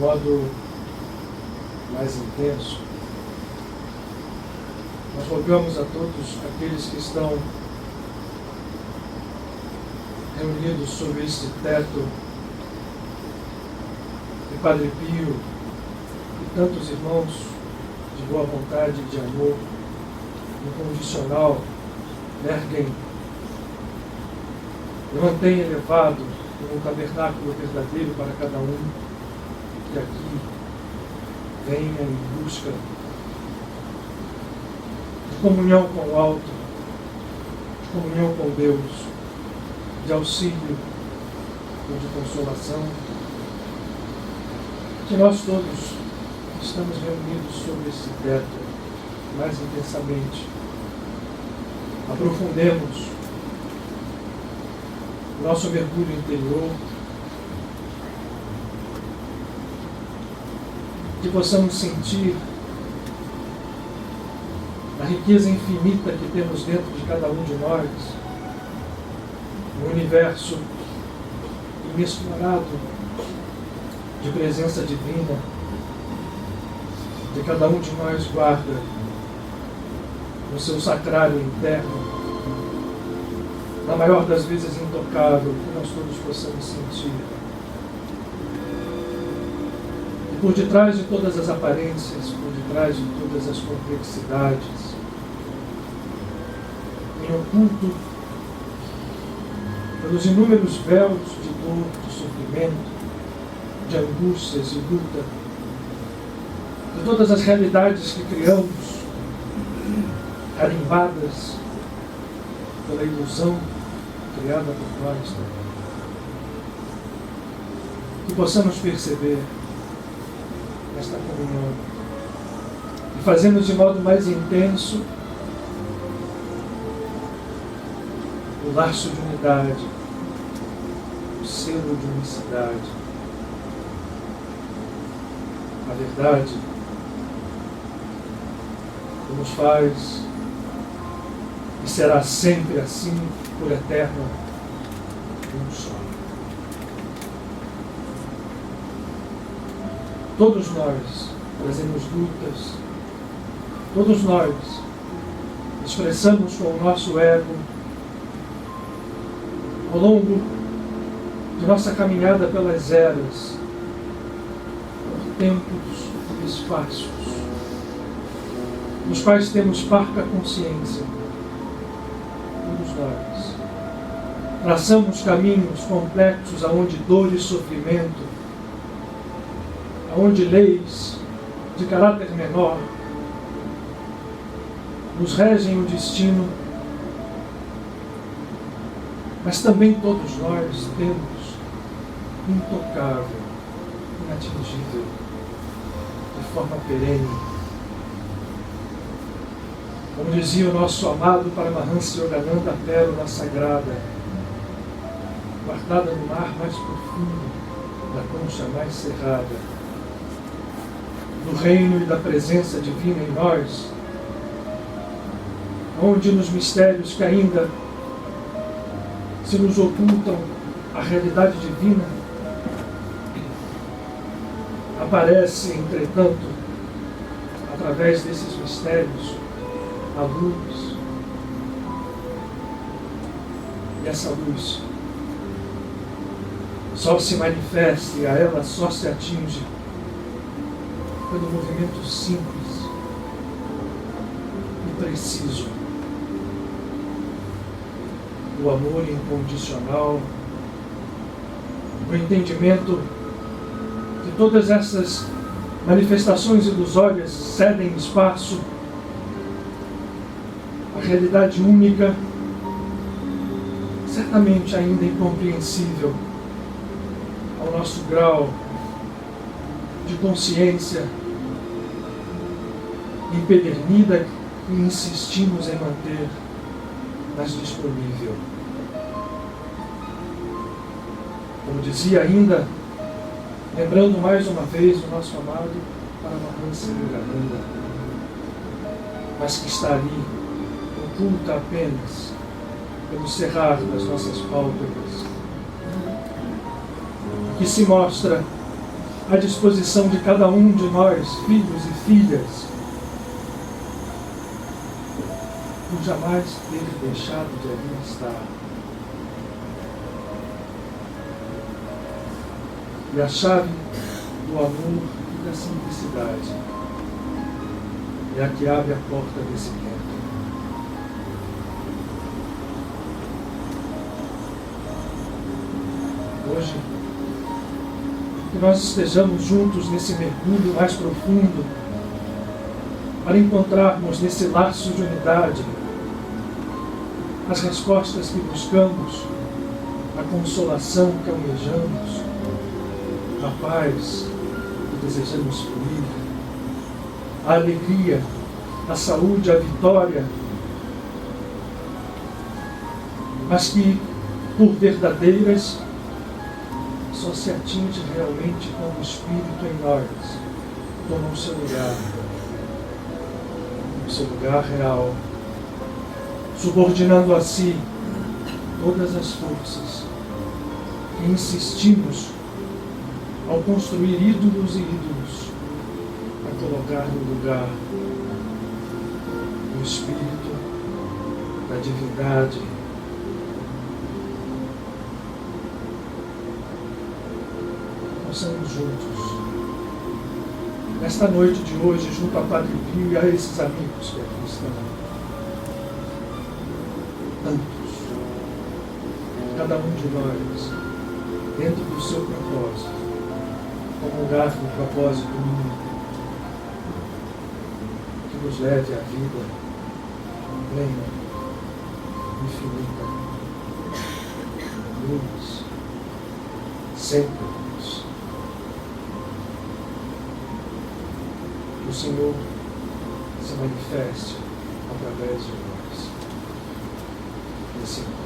modo mais intenso. Nós rogamos a todos aqueles que estão reunidos sob este teto de Padre Pio e tantos irmãos de boa vontade e de amor incondicional erguem e mantêm elevado um tabernáculo verdadeiro para cada um que aqui venha em busca de comunhão com o alto, de comunhão com Deus, de auxílio ou de consolação, que nós todos estamos reunidos sobre esse teto mais intensamente aprofundemos o nosso mergulho interior, que possamos sentir a riqueza infinita que temos dentro de cada um de nós, um universo inexplorado de presença divina, que cada um de nós guarda no seu sacrário interno, na maior das vezes intocável, que nós todos possamos sentir. E por detrás de todas as aparências, por detrás de todas as complexidades, em oculto, pelos inúmeros véus de dor, de sofrimento, de angústias e luta, de todas as realidades que criamos, carimbadas pela ilusão criada por nós, que possamos perceber esta comunhão e fazermos de modo mais intenso o laço de unidade, o selo de unicidade, a verdade que nos faz e será sempre assim, por eterno, um só. Todos nós trazemos lutas, todos nós expressamos com o nosso ego, ao longo de nossa caminhada pelas eras, por tempos e espaços, nos quais temos parca consciência. Todos nós traçamos caminhos complexos aonde dor e sofrimento, aonde leis de caráter menor nos regem o destino, mas também todos nós temos intocável, inatingível, de forma perene. Como dizia o nosso amado Paramahansa Yogananda, a pérola sagrada, guardada no mar mais profundo, da concha mais cerrada, do reino e da presença divina em nós, onde nos mistérios que ainda se nos ocultam a realidade divina, aparece, entretanto, através desses mistérios, a luz. E essa luz só se manifesta e a ela só se atinge pelo movimento simples e preciso do amor incondicional, do entendimento que todas essas manifestações ilusórias cedem espaço à realidade única, certamente ainda incompreensível ao nosso grau de consciência empedernida que insistimos em manter, mas disponível. Como dizia ainda, lembrando mais uma vez o nosso amado Paramahansa Yogananda, mas que está ali, oculta apenas pelo cerrar das nossas pálpebras, que se mostra à disposição de cada um de nós, filhos e filhas, por jamais ter deixado de ali estar. E a chave do amor e da simplicidade é a que abre a porta desse tempo. Hoje, que nós estejamos juntos nesse mergulho mais profundo, para encontrarmos nesse laço de unidade as respostas que buscamos, a consolação que almejamos, a paz que desejamos fluir, a alegria, a saúde, a vitória, mas que, por verdadeiras, só se atinge realmente quando o Espírito em nós toma o seu lugar real, subordinando a si todas as forças que insistimos ao construir ídolos e ídolos, a colocar no lugar o Espírito da divindade. Possamos juntos, nesta noite de hoje, junto ao Padre Pio e a esses amigos que aqui estão, tantos, cada um de nós, dentro do seu propósito, comungar com o propósito único, que nos leve à vida plena, infinita, luz, sempre luz. Que o Senhor se manifeste através de nós, nesse encontro.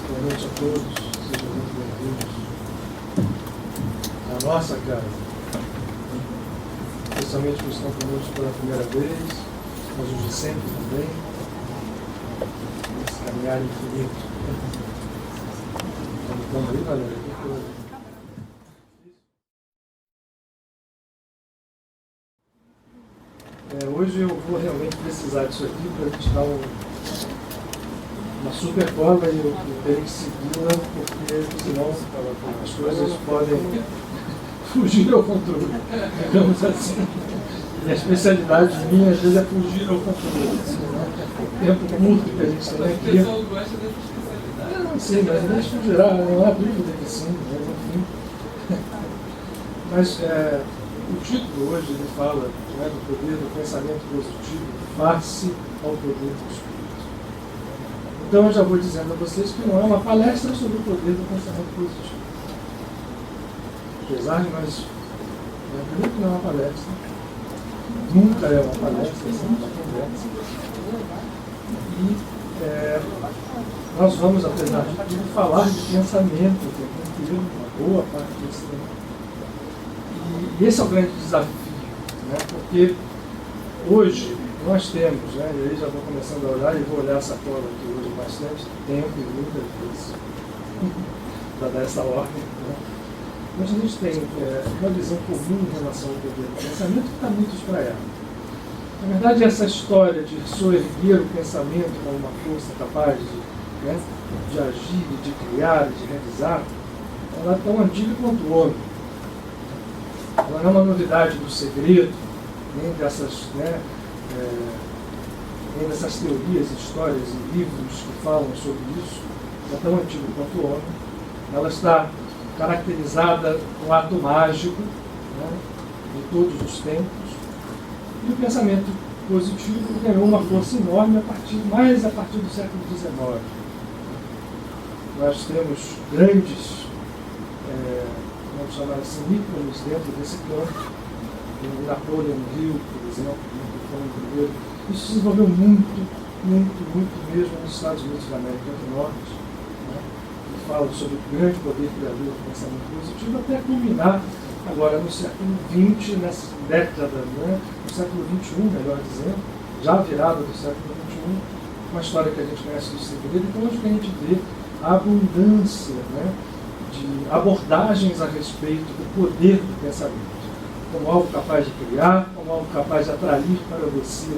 Boa noite a todos, sejam muito bem-vindos à nossa casa, especialmente os que estão conosco pela primeira vez, mas os de sempre também, nesse caminhar infinito. Estamos aí, Valéria? Hoje eu vou realmente precisar disso aqui para a gente dar uma super cola e eu tenho que segui-la, porque senão as coisas podem fugir ao controle, digamos assim. E a especialidade minha, às vezes, é fugir ao controle. O tempo curto que a gente tem aqui. O pessoal gosta dessa especialidade. Eu não sei, mas a gente fugirá, não há dúvida que sim, mas enfim. Mas o título hoje ele fala, né, do poder do pensamento positivo face ao poder do espírito. Então eu já vou dizendo a vocês que não é uma palestra sobre o poder do pensamento positivo. Apesar de nós, acredito que não é uma palestra, nunca é uma palestra, é sempre uma conversa. E nós vamos, apesar de tudo, falar de pensamento, que é incrível, uma boa parte desse tempo. E esse é o grande desafio, né? Porque hoje nós temos, né, e aí já vou começando a olhar e vou olhar essa cola aqui hoje bastante tempo e muitas vezes para dar essa ordem. Né? Mas a gente tem uma visão comum em relação ao poder do pensamento que está muito espraiada. Na verdade, essa história de soerguer o pensamento como uma força capaz de agir, de criar, de realizar, ela é tão antiga quanto o homem. Ela não é uma novidade do segredo, nem dessas, nem dessas teorias, histórias e livros que falam sobre isso. Ela é tão antiga quanto o homem. Ela está caracterizada no ato mágico, né, de todos os tempos. E o pensamento positivo ganhou uma força enorme a partir do século XIX. Nós temos grandes, vamos chamar assim, ícones dentro desse campo. O Napoleon Hill, por exemplo, que foi o primeiro. Isso se desenvolveu muito mesmo nos Estados Unidos da América do Norte, né? Que fala sobre o grande poder criador do pensamento positivo, até culminar agora no século XX, nessa década, né? No século XXI, melhor dizendo, já virada do século XXI, uma história que a gente conhece do segredo. Então, hoje a gente vê a abundância, né, de abordagens a respeito do poder do pensamento, como algo capaz de criar, como algo capaz de atrair para você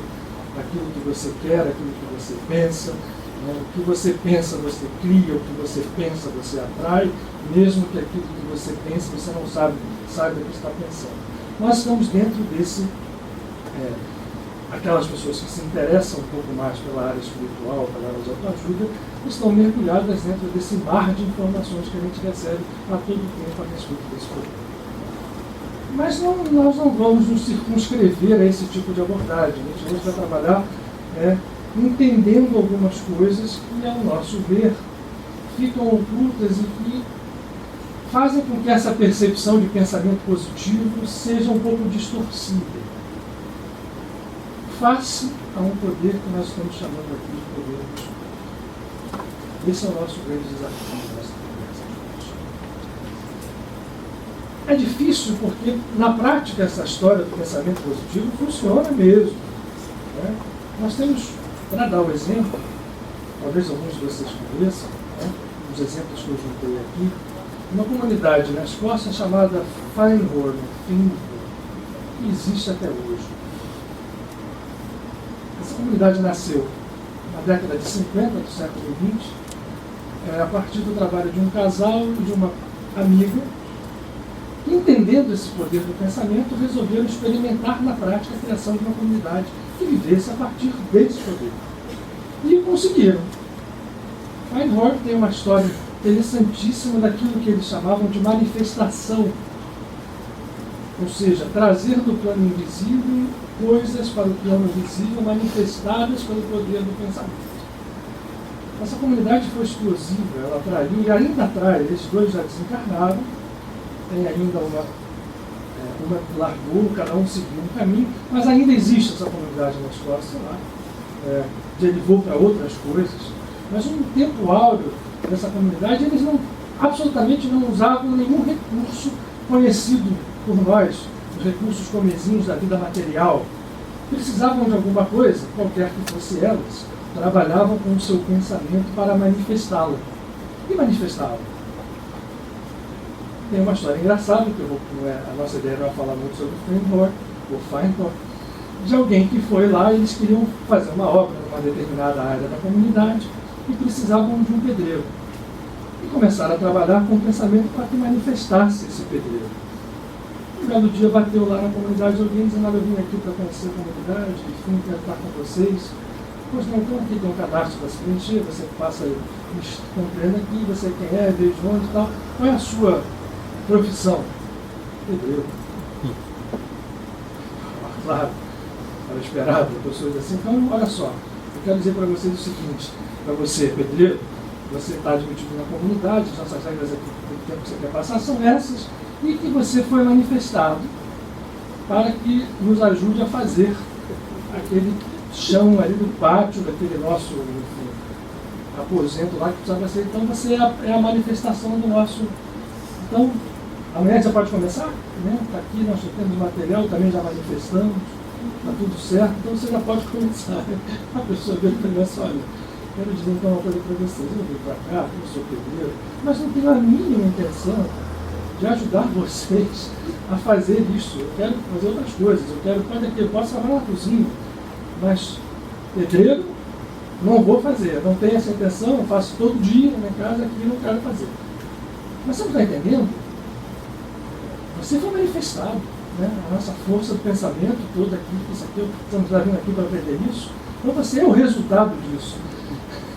aquilo que você quer, aquilo que você pensa, né? O que você pensa você cria, o que você pensa você atrai, mesmo que aquilo que você pensa você não saiba o que está pensando. Nós estamos dentro desse, aquelas pessoas que se interessam um pouco mais pela área espiritual, pela área de autoajuda, estão mergulhadas dentro desse mar de informações que a gente recebe a todo tempo a respeito desse poder. Mas nós não vamos nos circunscrever a esse tipo de abordagem. A gente hoje vai trabalhar entendendo algumas coisas que, ao nosso ver, ficam ocultas e que fazem com que essa percepção de pensamento positivo seja um pouco distorcida, face a um poder que nós estamos chamando aqui de poder do espírito. Esse é o nosso grande desafio nessa conversa. É difícil porque, na prática, essa história do pensamento positivo funciona mesmo, né? Nós temos, para dar o exemplo, talvez alguns de vocês conheçam, né, os exemplos que eu juntei aqui, uma comunidade na Escócia chamada Findhorn, que existe até hoje. Essa comunidade nasceu na década de 50 do século XX, a partir do trabalho de um casal e de uma amiga, que, entendendo esse poder do pensamento, resolveram experimentar na prática a criação de uma comunidade que vivesse a partir desse poder. E conseguiram. Findhorn tem uma história interessantíssima daquilo que eles chamavam de manifestação, ou seja, trazer do plano invisível coisas para o plano visível manifestadas pelo poder do pensamento. Essa comunidade foi explosiva, ela atraiu e ainda atrai. Esses dois já desencarnaram, tem ainda uma largou, cada um seguiu um caminho, mas ainda existe essa comunidade na Escócia lá, derivou para outras coisas, mas no tempo áureo dessa comunidade eles absolutamente não usavam nenhum recurso conhecido por nós, os recursos comezinhos da vida material. Precisavam de alguma coisa, qualquer que fosse elas, trabalhavam com o seu pensamento para manifestá-la. E manifestá-la. Tem uma história engraçada, que a nossa ideia não é falar muito sobre Findhorn, de alguém que foi lá e eles queriam fazer uma obra numa determinada área da comunidade e precisavam de um pedreiro. E começaram a trabalhar com o pensamento para que manifestasse esse pedreiro. Um belo dia bateu lá na comunidade alguém dizendo: eu vim aqui para conhecer a comunidade, enfim, quero estar com vocês. Pois não, então aqui tem um cadastro para se preencher, você passa aí, compreenda aqui, você quem é, desde onde e tal. Qual é a sua profissão? Pedreiro. Claro, era esperado, pessoas assim. Então, olha só, eu quero dizer para vocês o seguinte: para você, pedreiro, você está admitido na comunidade, as nossas regras aqui do tempo que você quer passar são essas, e que você foi manifestado para que nos ajude a fazer aquele chão ali do pátio, daquele nosso aposento lá que precisava ser. Então você é a manifestação do nosso. Então, amanhã já pode começar, né? Está aqui, nós já temos material, também já manifestamos, está tudo certo, então você já pode começar. A pessoa veio para mim assim: olha, quero dizer então uma coisa para vocês, eu vim para cá, eu sou pedreiro, mas não tenho a mínima intenção de ajudar vocês a fazer isso. Eu quero fazer outras coisas, eu posso trabalhar na cozinha, mas pedreiro não vou fazer, não tenho essa intenção, eu faço todo dia na minha casa aqui, não quero fazer. Mas você não está entendendo? Você foi manifestado, né? A nossa força do pensamento toda aqui, isso aqui, estamos vindo aqui para aprender isso, então você é o resultado disso.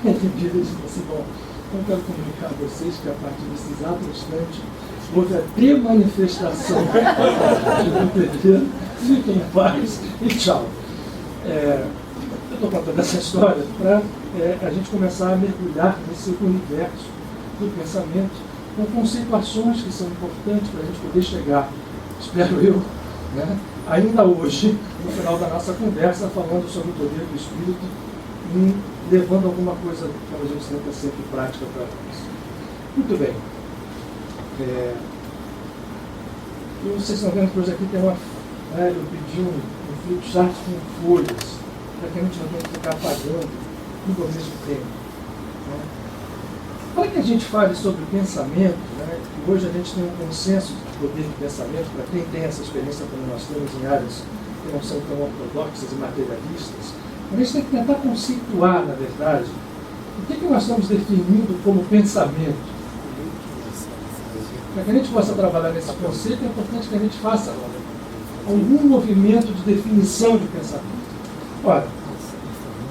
Ele disse assim: bom, Então, quero comunicar a vocês que a partir desse exato instante houve a demanifestação de Luterano. Fiquem em paz e tchau. Eu estou contando essa história para a gente começar a mergulhar nesse universo do pensamento com conceituações que são importantes para a gente poder chegar, espero eu, né, ainda hoje, no final da nossa conversa, falando sobre o poder do Espírito e levando alguma coisa que a gente tenta sempre prática para nós. Muito bem. Vocês estão vendo que hoje aqui tem uma... eu pedi um flipchart com folhas, para que a gente não tenha que ficar apagando tudo ao mesmo tempo. Né? Para que a gente fale sobre pensamento, né, que hoje a gente tem um consenso de poder de pensamento, para quem tem essa experiência como nós temos em áreas que não são tão ortodoxas e materialistas, a gente tem que tentar conceituar, na verdade, o que nós estamos definindo como pensamento. Para que a gente possa trabalhar nesse conceito, é importante que a gente faça algum movimento de definição de pensamento. Ora,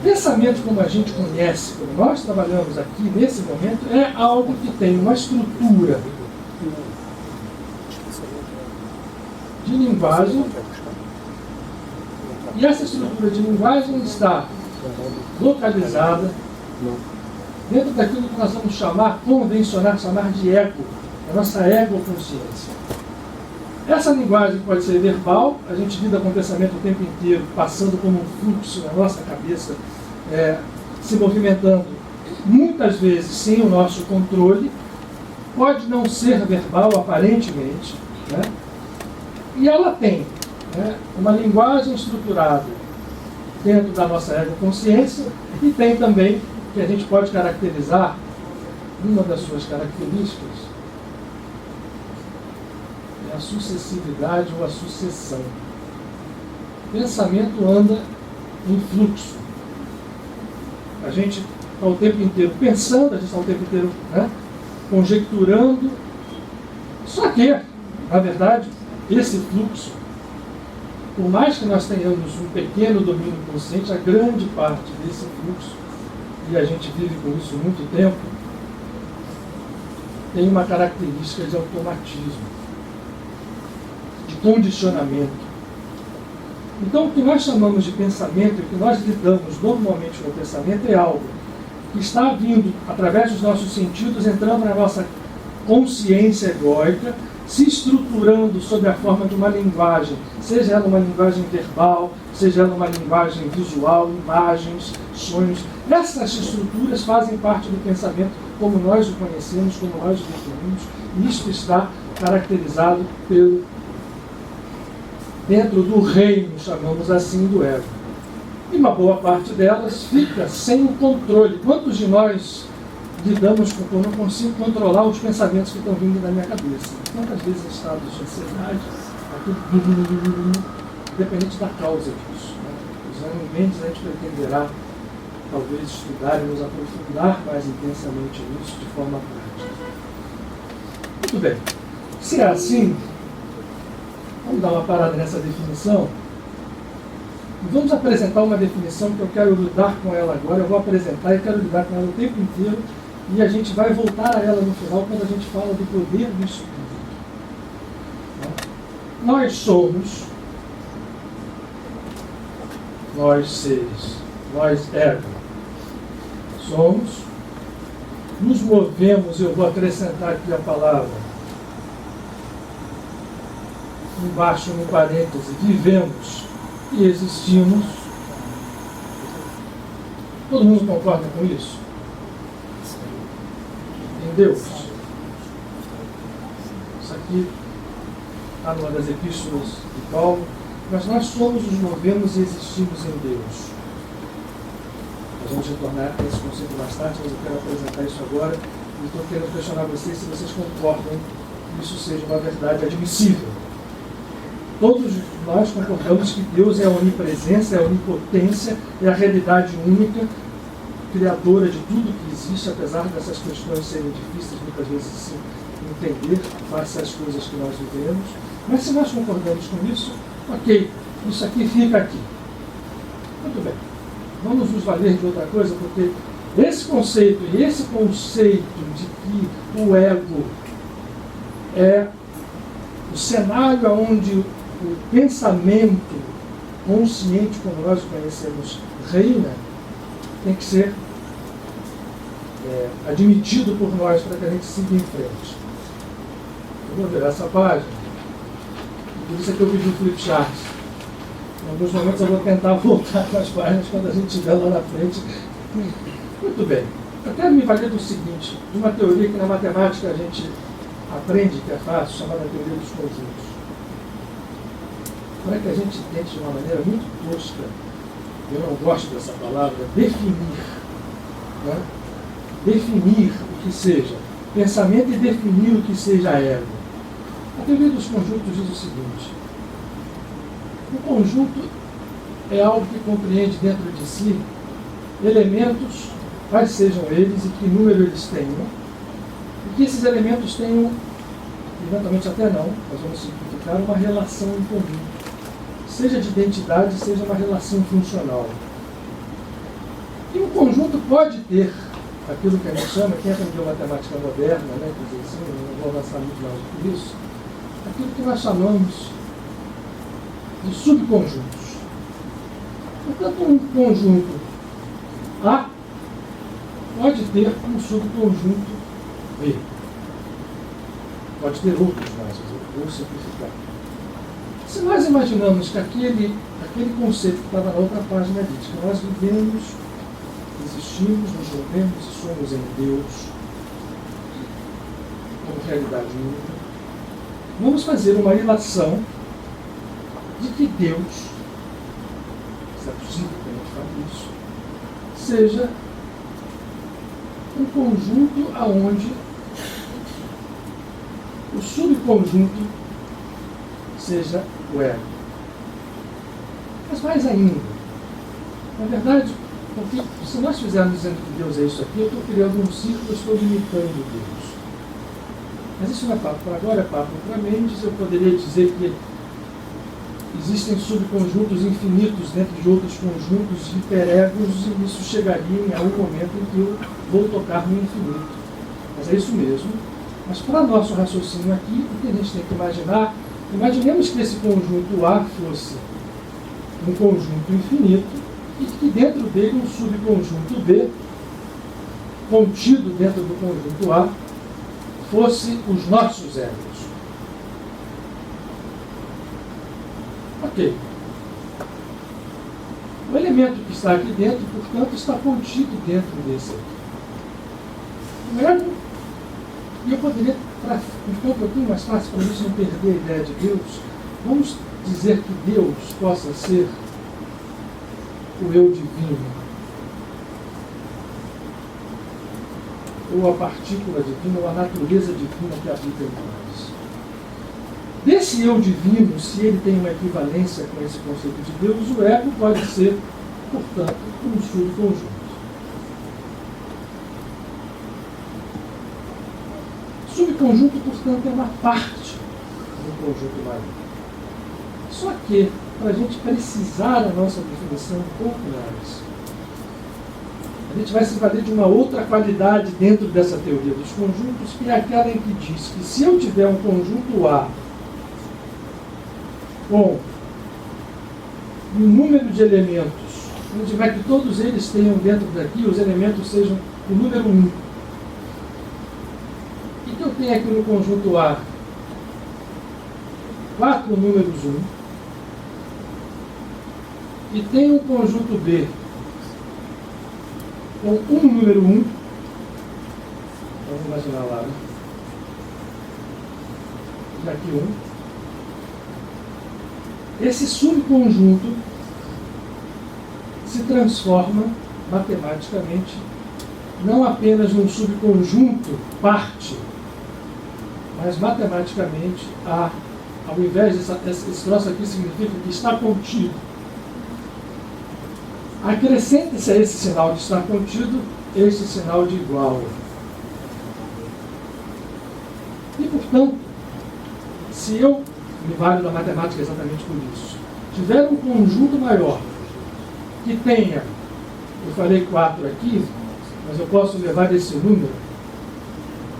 pensamento como a gente conhece, como nós trabalhamos aqui nesse momento, é algo que tem uma estrutura de linguagem, e essa estrutura de linguagem está localizada dentro daquilo que nós vamos chamar, convencionar, chamar de ego, a nossa ego-consciência. Essa linguagem pode ser verbal, a gente lida com o pensamento o tempo inteiro, passando como um fluxo na nossa cabeça, se movimentando, muitas vezes sem o nosso controle, pode não ser verbal aparentemente, né? E ela tem, né, uma linguagem estruturada dentro da nossa ego-consciência e tem também, que a gente pode caracterizar, uma das suas características, a sucessividade ou a sucessão. O pensamento anda em fluxo. A gente está o tempo inteiro pensando, a gente está o tempo inteiro, né, conjecturando. Só que, na verdade, esse fluxo, por mais que nós tenhamos um pequeno domínio consciente, a grande parte desse fluxo, e a gente vive com isso muito tempo, tem uma característica de automatismo, de condicionamento. Então, o que nós chamamos de pensamento, o que nós lidamos normalmente com o pensamento, é algo que está vindo através dos nossos sentidos, entrando na nossa consciência egóica, se estruturando sob a forma de uma linguagem, seja ela uma linguagem verbal, seja ela uma linguagem visual, imagens, sonhos. Essas estruturas fazem parte do pensamento como nós o conhecemos, como nós o definimos, e isto está caracterizado dentro do reino, chamamos assim, do ego. E uma boa parte delas fica sem o controle. Quantos de nós lidamos com, eu não consigo controlar os pensamentos que estão vindo da minha cabeça? Quantas vezes em estados de ansiedade, independente da causa disso. Né? Usando Mendes, a gente pretenderá talvez estudar e nos aprofundar mais intensamente nisso de forma prática. Muito bem. Se é assim, vamos dar uma parada nessa definição. Vamos apresentar uma definição que eu quero lidar com ela agora. Eu vou apresentar e quero lidar com ela o tempo inteiro. E a gente vai voltar a ela no final quando a gente fala do poder do Espírito. Nós somos, nós seres, nós ego, somos, nos movemos, eu vou acrescentar aqui a palavra, embaixo no parêntese, vivemos e existimos. Todo mundo concorda com isso? Em Deus. Isso aqui está numa das epístolas de Paulo. Mas nós somos, nos movemos e existimos em Deus. Nós vamos retornar a esse conceito mais tarde, mas eu quero apresentar isso agora. E estou querendo questionar vocês se vocês concordam que isso seja uma verdade admissível. Todos nós concordamos que Deus é a onipresença, é a onipotência, é a realidade única, criadora de tudo que existe, apesar dessas questões serem difíceis muitas vezes de se entender face às coisas que nós vivemos. Mas se nós concordamos com isso, ok, isso aqui fica aqui. Muito bem. Vamos nos valer de outra coisa, porque Esse conceito e esse conceito de que o ego é o cenário onde o pensamento consciente, como nós o conhecemos, reina, tem que ser admitido por nós para que a gente siga em frente. Eu vou virar essa página. Por isso é que eu pedi o flipchart. Em alguns momentos eu vou tentar voltar com as páginas quando a gente estiver lá na frente. Muito bem. Eu quero me valer do seguinte, de uma teoria que na matemática a gente aprende, que é fácil, chamada teoria dos conjuntos. Para que a gente tente de uma maneira muito tosca, eu não gosto dessa palavra, definir. Né? Definir o que seja pensamento e definir o que seja ego. A teoria dos conjuntos diz o seguinte: o conjunto é algo que compreende dentro de si elementos, quais sejam eles e que número eles tenham, e que esses elementos tenham, eventualmente até não, nós vamos simplificar, uma relação em comum. Seja de identidade, seja uma relação funcional. E um conjunto pode ter aquilo que a gente chama, quem aprendeu matemática moderna, né, quer dizer assim, não vou avançar muito mais do que isso, aquilo que nós chamamos de subconjuntos. Portanto, um conjunto A pode ter um subconjunto B. Pode ter outros mais, vou simplificar. Se nós imaginamos que aquele conceito que estava na outra página diz que nós vivemos, existimos, nos movemos e somos em Deus, como realidade única, vamos fazer uma ilação de que Deus, se é possível que a gente fale isso, seja um conjunto aonde o subconjunto seja o ego. Mas mais ainda, na verdade, porque se nós fizermos dizendo que Deus é isso aqui, eu estou criando um círculo, eu estou limitando Deus. Mas isso não é papo para agora, é papo para Mendes. Eu poderia dizer que existem subconjuntos infinitos dentro de outros conjuntos hiperegos, e isso chegaria em algum momento em que eu vou tocar no infinito. Mas é isso mesmo. Mas para nosso raciocínio aqui, o que a gente tem que imaginar, imaginemos que esse conjunto A fosse um conjunto infinito e que dentro dele um subconjunto B, contido dentro do conjunto A, fosse os nossos egos. Ok. O elemento que está aqui dentro, portanto, está contido dentro desse aqui. E eu poderia, para ficar um pouquinho mais fácil, para a gente não perder a ideia de Deus, vamos dizer que Deus possa ser o eu divino, ou a partícula divina, ou a natureza divina que habita em nós. Desse eu divino, se ele tem uma equivalência com esse conceito de Deus, o ego pode ser, portanto, um subconjunto. Subconjunto, portanto, é uma parte do conjunto maior. Só que, para a gente precisar a nossa definição um pouco mais, a gente vai se valer de uma outra qualidade dentro dessa teoria dos conjuntos, que é aquela em que diz que se eu tiver um conjunto A com um número de elementos, onde vai que todos eles tenham dentro daqui, os elementos sejam o número 1. E que eu tenho aqui no conjunto A 4 números 1, e tem um conjunto B com um número 1, vamos imaginar lá, né? E aqui 1. Esse subconjunto se transforma matematicamente não apenas num subconjunto parte, mas matematicamente, ao invés esse troço aqui significa que está contido. Acrescente-se a esse sinal de estar contido, esse sinal de igual. E, portanto, se eu me valho da matemática exatamente por isso, tiver um conjunto maior que tenha, eu falei 4 aqui, mas eu posso levar esse número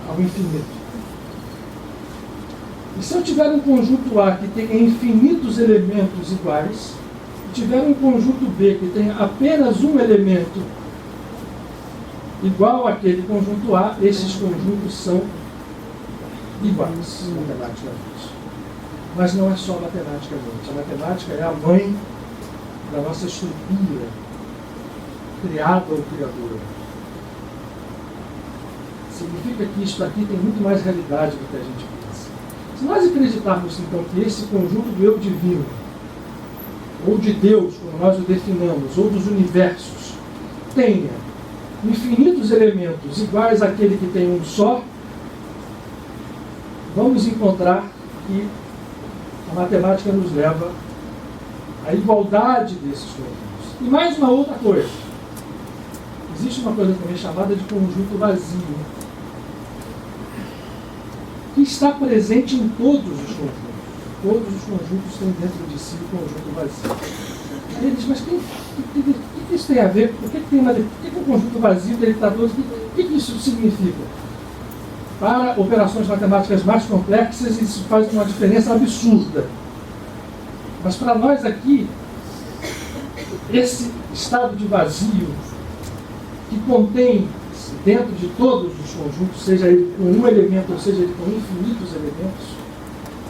ao infinito. E se eu tiver um conjunto A que tenha infinitos elementos iguais, e tiver um conjunto B que tenha apenas um elemento igual àquele conjunto A, esses conjuntos são iguais matematicamente. Mas não é só matematicamente. A matemática é a mãe da nossa estrutura criada ou criadora. Significa que isso aqui tem muito mais realidade do que a gente pensa. Se nós acreditarmos, então, que esse conjunto do eu divino, ou de Deus, como nós o definamos, ou dos universos, tenha infinitos elementos iguais àquele que tem um só, vamos encontrar que a matemática nos leva à igualdade desses conjuntos. E mais uma outra coisa. Existe uma coisa também chamada de conjunto vazio, que está presente em todos os conjuntos. Todos os conjuntos têm dentro de si o conjunto vazio. Aí ele diz, mas o que isso tem a ver? Por que o conjunto vazio dele está todo? O que isso significa? Para operações matemáticas mais complexas, isso faz uma diferença absurda. Mas para nós aqui, esse estado de vazio, que contém dentro de todos os conjuntos, seja ele com um elemento, ou seja ele com infinitos elementos,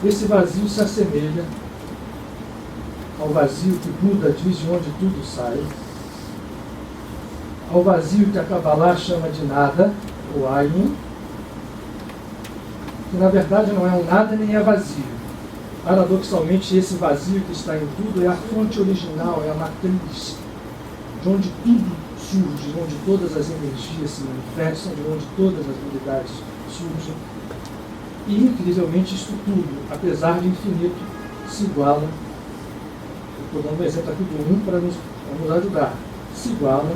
esse vazio se assemelha ao vazio que Buda diz de onde tudo sai, ao vazio que a Kabbalah chama de nada, ou Ayin, que na verdade não é um nada nem é vazio. Paradoxalmente, esse vazio que está em tudo é a fonte original, é a matriz, de onde tudo surge, de onde todas as energias se manifestam, de onde todas as habilidades surgem. E, incrivelmente, isto tudo, apesar de infinito, se iguala. Estou dando um exemplo aqui do 1 para nos ajudar. Se iguala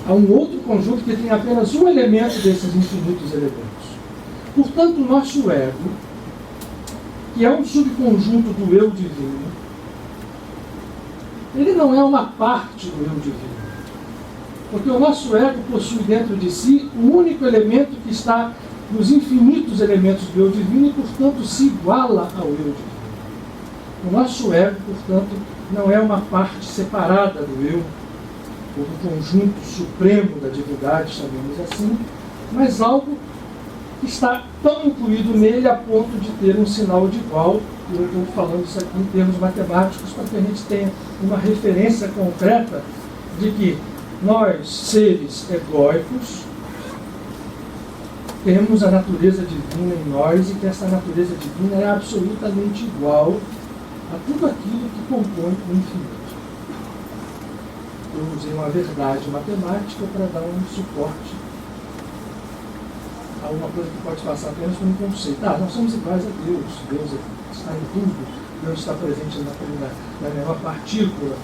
a um outro conjunto que tem apenas um elemento desses infinitos elementos. Portanto, o nosso ego, que é um subconjunto do eu divino, ele não é uma parte do eu divino. Porque o nosso ego possui dentro de si um único elemento que está nos infinitos elementos do eu divino e, portanto, se iguala ao eu divino. O nosso ego, portanto, não é uma parte separada do eu, ou do conjunto supremo da divindade, chamemos assim, mas algo que está tão incluído nele a ponto de ter um sinal de igual. Eu estou falando isso aqui em termos matemáticos para que a gente tenha uma referência concreta de que nós, seres egóicos, temos a natureza divina em nós e que essa natureza divina é absolutamente igual a tudo aquilo que compõe o infinito. Eu usei uma verdade matemática para dar um suporte a uma coisa que pode passar apenas como um conceito. Nós somos iguais a Deus. Deus está em tudo. Deus está presente na menor partícula.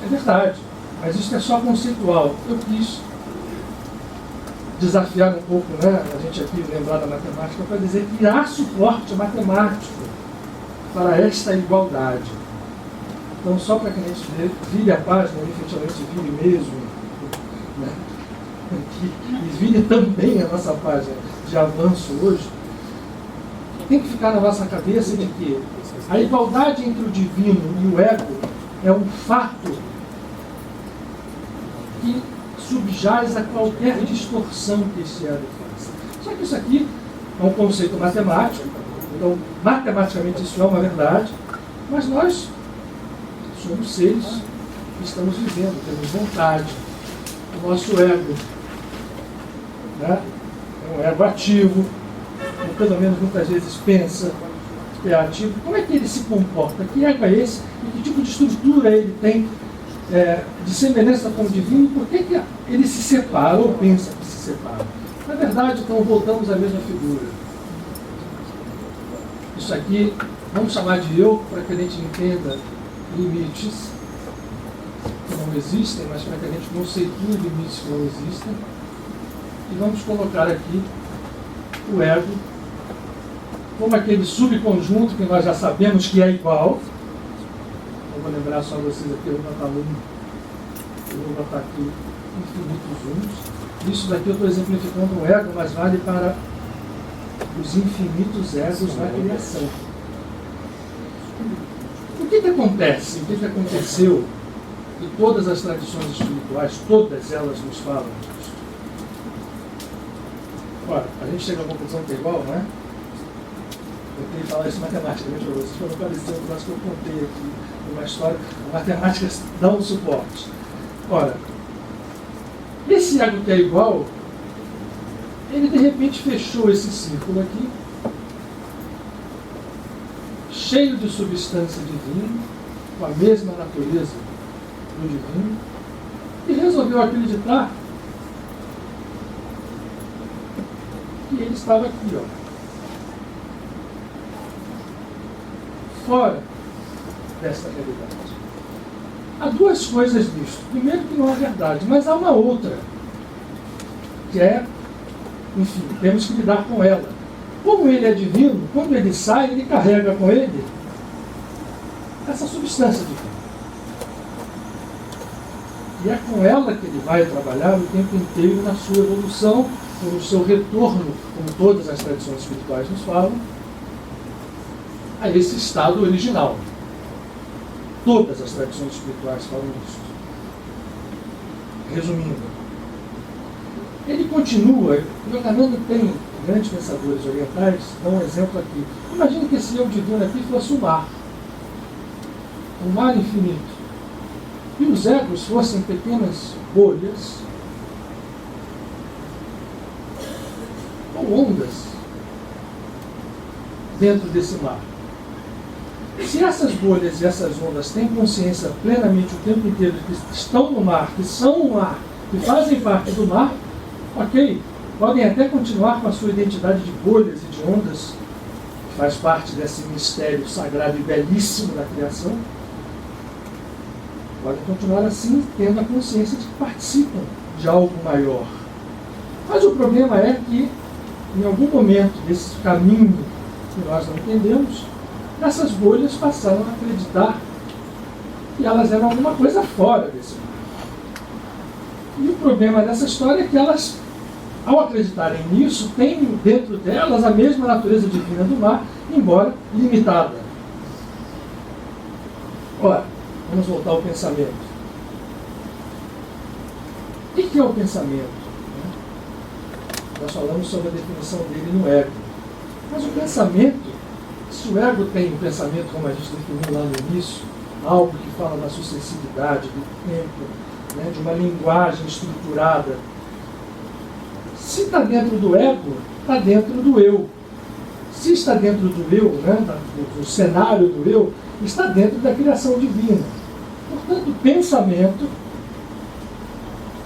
É verdade, mas isso é só conceitual. Eu quis desafiar um pouco, a gente aqui lembrar da matemática, para dizer que há suporte matemático para esta igualdade. Então, só para que a gente vire a página, efetivamente vire mesmo, e vire também a nossa página de avanço hoje, tem que ficar na nossa cabeça de que a igualdade entre o divino e o ego é um fato que subjaz a qualquer distorção que esse ego faça. Só que isso aqui é um conceito matemático, então matematicamente isso é uma verdade, mas nós somos seres que estamos vivendo, temos vontade. O nosso ego é um ego ativo, ou pelo menos muitas vezes pensa que é ativo. Como é que ele se comporta? Que ego é esse? E que tipo de estrutura ele tem de semelhança com o divino? Por que ele se separa ou pensa que se separa? Na verdade, então, voltamos à mesma figura. Isso aqui, vamos chamar de eu, para que a gente entenda limites que não existem, mas para que a gente conceitue limites que não existem. E vamos colocar aqui o ego como aquele subconjunto que nós já sabemos que é igual. Eu vou lembrar só vocês aqui, eu vou botar aqui infinitos uns. Isso daqui eu estou exemplificando um ego, mas vale para os infinitos egos da criação. O que acontece? O que aconteceu? E todas as tradições espirituais, todas elas nos falam disso. Ora, a gente chega a uma conclusão que é igual, não é? Eu tenho que falar isso matematicamente para vocês, para não parecer um negócio que eu contei aqui, uma história, a matemática dá um suporte. Ora, esse ego que é igual, ele de repente fechou esse círculo aqui, cheio de substância divina, com a mesma natureza do divino, e resolveu acreditar que ele estava aqui, ó, fora desta realidade. Há duas coisas nisso. Primeiro, que não é verdade, mas há uma outra, que é, enfim, temos que lidar com ela. Como ele é divino, quando ele sai, ele carrega com ele essa substância divina. E é com ela que ele vai trabalhar o tempo inteiro na sua evolução, no seu retorno, como todas as tradições espirituais nos falam, a esse estado original. Todas as tradições espirituais falam isso. Resumindo, ele continua, o Yogananda tem grandes pensadores orientais, dá um exemplo aqui. Imagine que esse eu divino aqui fosse o mar infinito. E os egos fossem pequenas bolhas ou ondas dentro desse mar. Se essas bolhas e essas ondas têm consciência plenamente o tempo inteiro de que estão no mar, que são o mar, que fazem parte do mar, ok, podem até continuar com a sua identidade de bolhas e de ondas, que faz parte desse mistério sagrado e belíssimo da criação, podem continuar assim, tendo a consciência de que participam de algo maior. Mas o problema é que, em algum momento desse caminho que nós não entendemos, essas bolhas passaram a acreditar que elas eram alguma coisa fora desse mar. E o problema dessa história é que elas, ao acreditarem nisso, têm dentro delas a mesma natureza divina do mar, embora limitada. Ora, vamos voltar ao pensamento. O que é o pensamento? Nós falamos sobre a definição dele no ego. Mas o pensamento, se o ego tem um pensamento, como a gente definiu lá no início, algo que fala da sucessividade, do tempo, né, de uma linguagem estruturada, se está dentro do ego, está dentro do eu. Se está dentro do eu, né, do cenário do eu, está dentro da criação divina. Portanto, o pensamento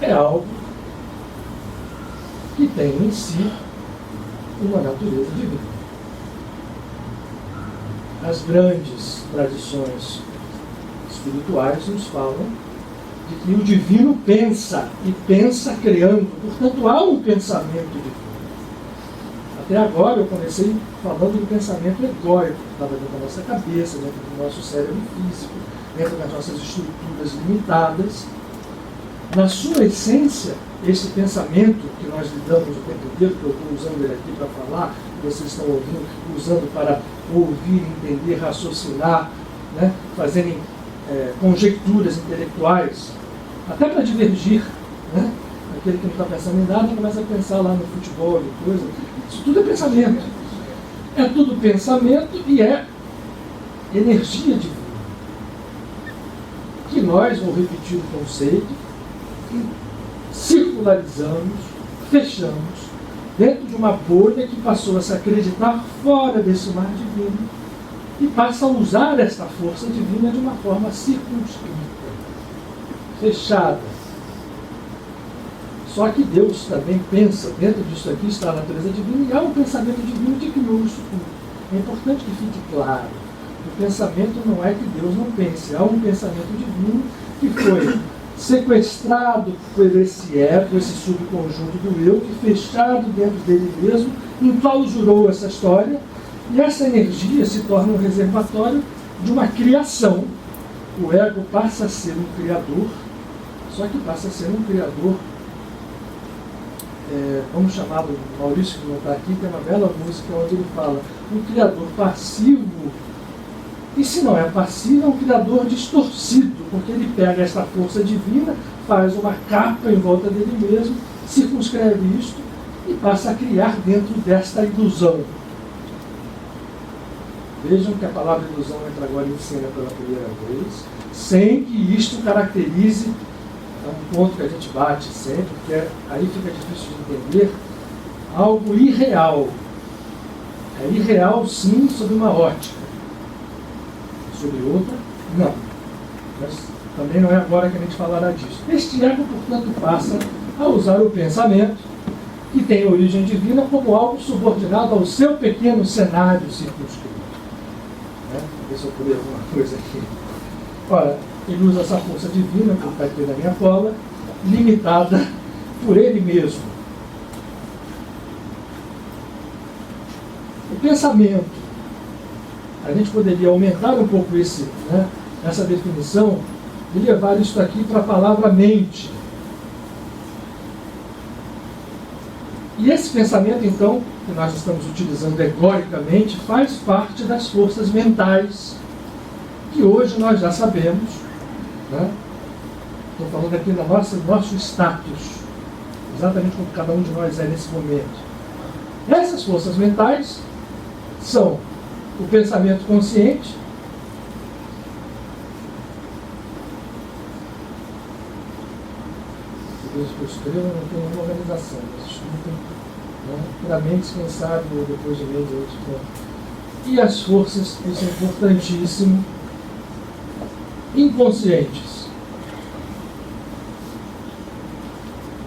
é algo que tem em si uma natureza divina. As grandes tradições espirituais nos falam de que o divino pensa, e pensa criando. Portanto, há um pensamento divino. Até agora eu comecei falando do pensamento egóico, que estava dentro da nossa cabeça, dentro do nosso cérebro físico, dentro das nossas estruturas limitadas. Na sua essência, esse pensamento que nós lidamos o tempo inteiro, que eu estou usando ele aqui para falar, que vocês estão ouvindo, usando para ouvir, entender, raciocinar, né, fazerem conjecturas intelectuais, até para divergir, né? Aquele que não está pensando em nada começa a pensar lá no futebol e coisa. Isso tudo é pensamento. É tudo pensamento e é energia divina. Que nós, vou repetir o conceito, circularizamos, fechamos, dentro de uma bolha que passou a se acreditar fora desse mar divino e passa a usar esta força divina de uma forma circunscrita, fechada. Só que Deus também pensa, dentro disso aqui está a natureza divina, e há um pensamento divino que criou isso tudo. É importante que fique claro. O pensamento não é que Deus não pense, há um pensamento divino que foi sequestrado por esse ego, esse subconjunto do eu, que fechado dentro dele mesmo, enclausurou essa história, e essa energia se torna um reservatório de uma criação. O ego passa a ser um criador, Só que passa a ser um criador, vamos chamá-lo, Maurício que não está aqui, tem uma bela música onde ele fala, um criador passivo, e se não é passivo, é um criador distorcido, porque ele pega essa força divina, faz uma capa em volta dele mesmo, circunscreve isto e passa a criar dentro desta ilusão. Vejam que a palavra ilusão entra agora em cena pela primeira vez, sem que isto caracterize, é um ponto que a gente bate sempre, porque aí fica difícil de entender, algo irreal. É irreal, sim, sob uma ótica. Sobre outra, não. Mas também não é agora que a gente falará disso. Este ego, portanto, passa a usar o pensamento, que tem origem divina, como algo subordinado ao seu pequeno cenário circunscrito. Ver se eu puder alguma coisa aqui. Ora, ele usa essa força divina, como está aqui na minha cola, limitada por ele mesmo. O pensamento, a gente poderia aumentar um pouco essa definição e levar isso aqui para a palavra mente. E esse pensamento, então, que nós estamos utilizando egoricamente, faz parte das forças mentais, que hoje nós já sabemos, estou falando aqui do nosso status, exatamente como cada um de nós é nesse momento. Essas forças mentais são o pensamento consciente, Deus que eu escrevo não tem nenhuma organização, mas escutam puramente, quem sabe, ou depois de mês, e as forças, isso é importantíssimo, inconscientes.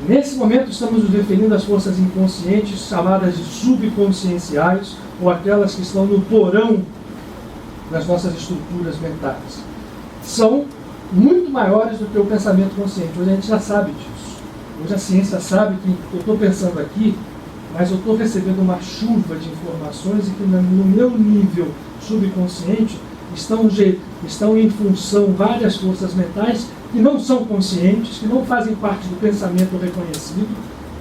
Nesse momento estamos nos referindo às forças inconscientes, chamadas de subconscienciais, ou aquelas que estão no porão das nossas estruturas mentais. São muito maiores do que o pensamento consciente. Hoje a gente já sabe disso. Hoje a ciência sabe que eu estou pensando aqui, mas eu estou recebendo uma chuva de informações e que no meu nível subconsciente estão em função várias forças mentais que não são conscientes, que não fazem parte do pensamento reconhecido,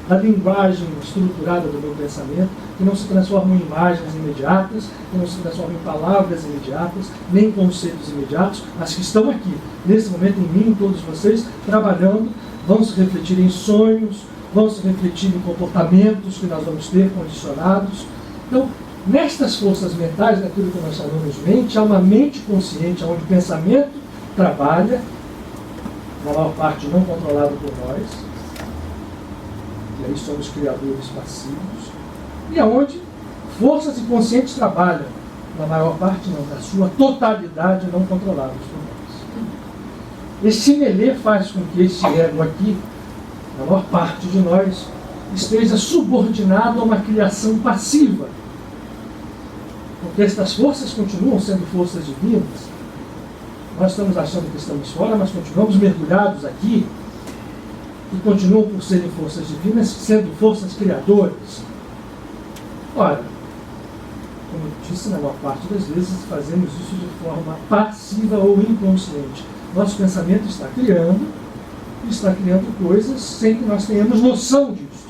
da linguagem estruturada do meu pensamento, que não se transformam em imagens imediatas, que não se transformam em palavras imediatas, nem em conceitos imediatos, mas que estão aqui, nesse momento, em mim, em todos vocês, trabalhando, vão se refletir em sonhos, vão se refletir em comportamentos que nós vamos ter condicionados. Então, nestas forças mentais, naquilo que nós chamamos de mente, há uma mente consciente, onde o pensamento trabalha, na maior parte não controlado por nós, e aí somos criadores passivos, e aonde forças inconscientes trabalham, na maior parte não, na sua totalidade não controladas por nós. Esse melê faz com que esse ego aqui, na maior parte de nós, esteja subordinado a uma criação passiva. Porque estas forças continuam sendo forças divinas. Nós estamos achando que estamos fora, mas continuamos mergulhados aqui e continuam por serem forças divinas, sendo forças criadoras. Ora, como eu disse, na maior parte das vezes fazemos isso de forma passiva ou inconsciente. Nosso pensamento está criando coisas sem que nós tenhamos noção disso.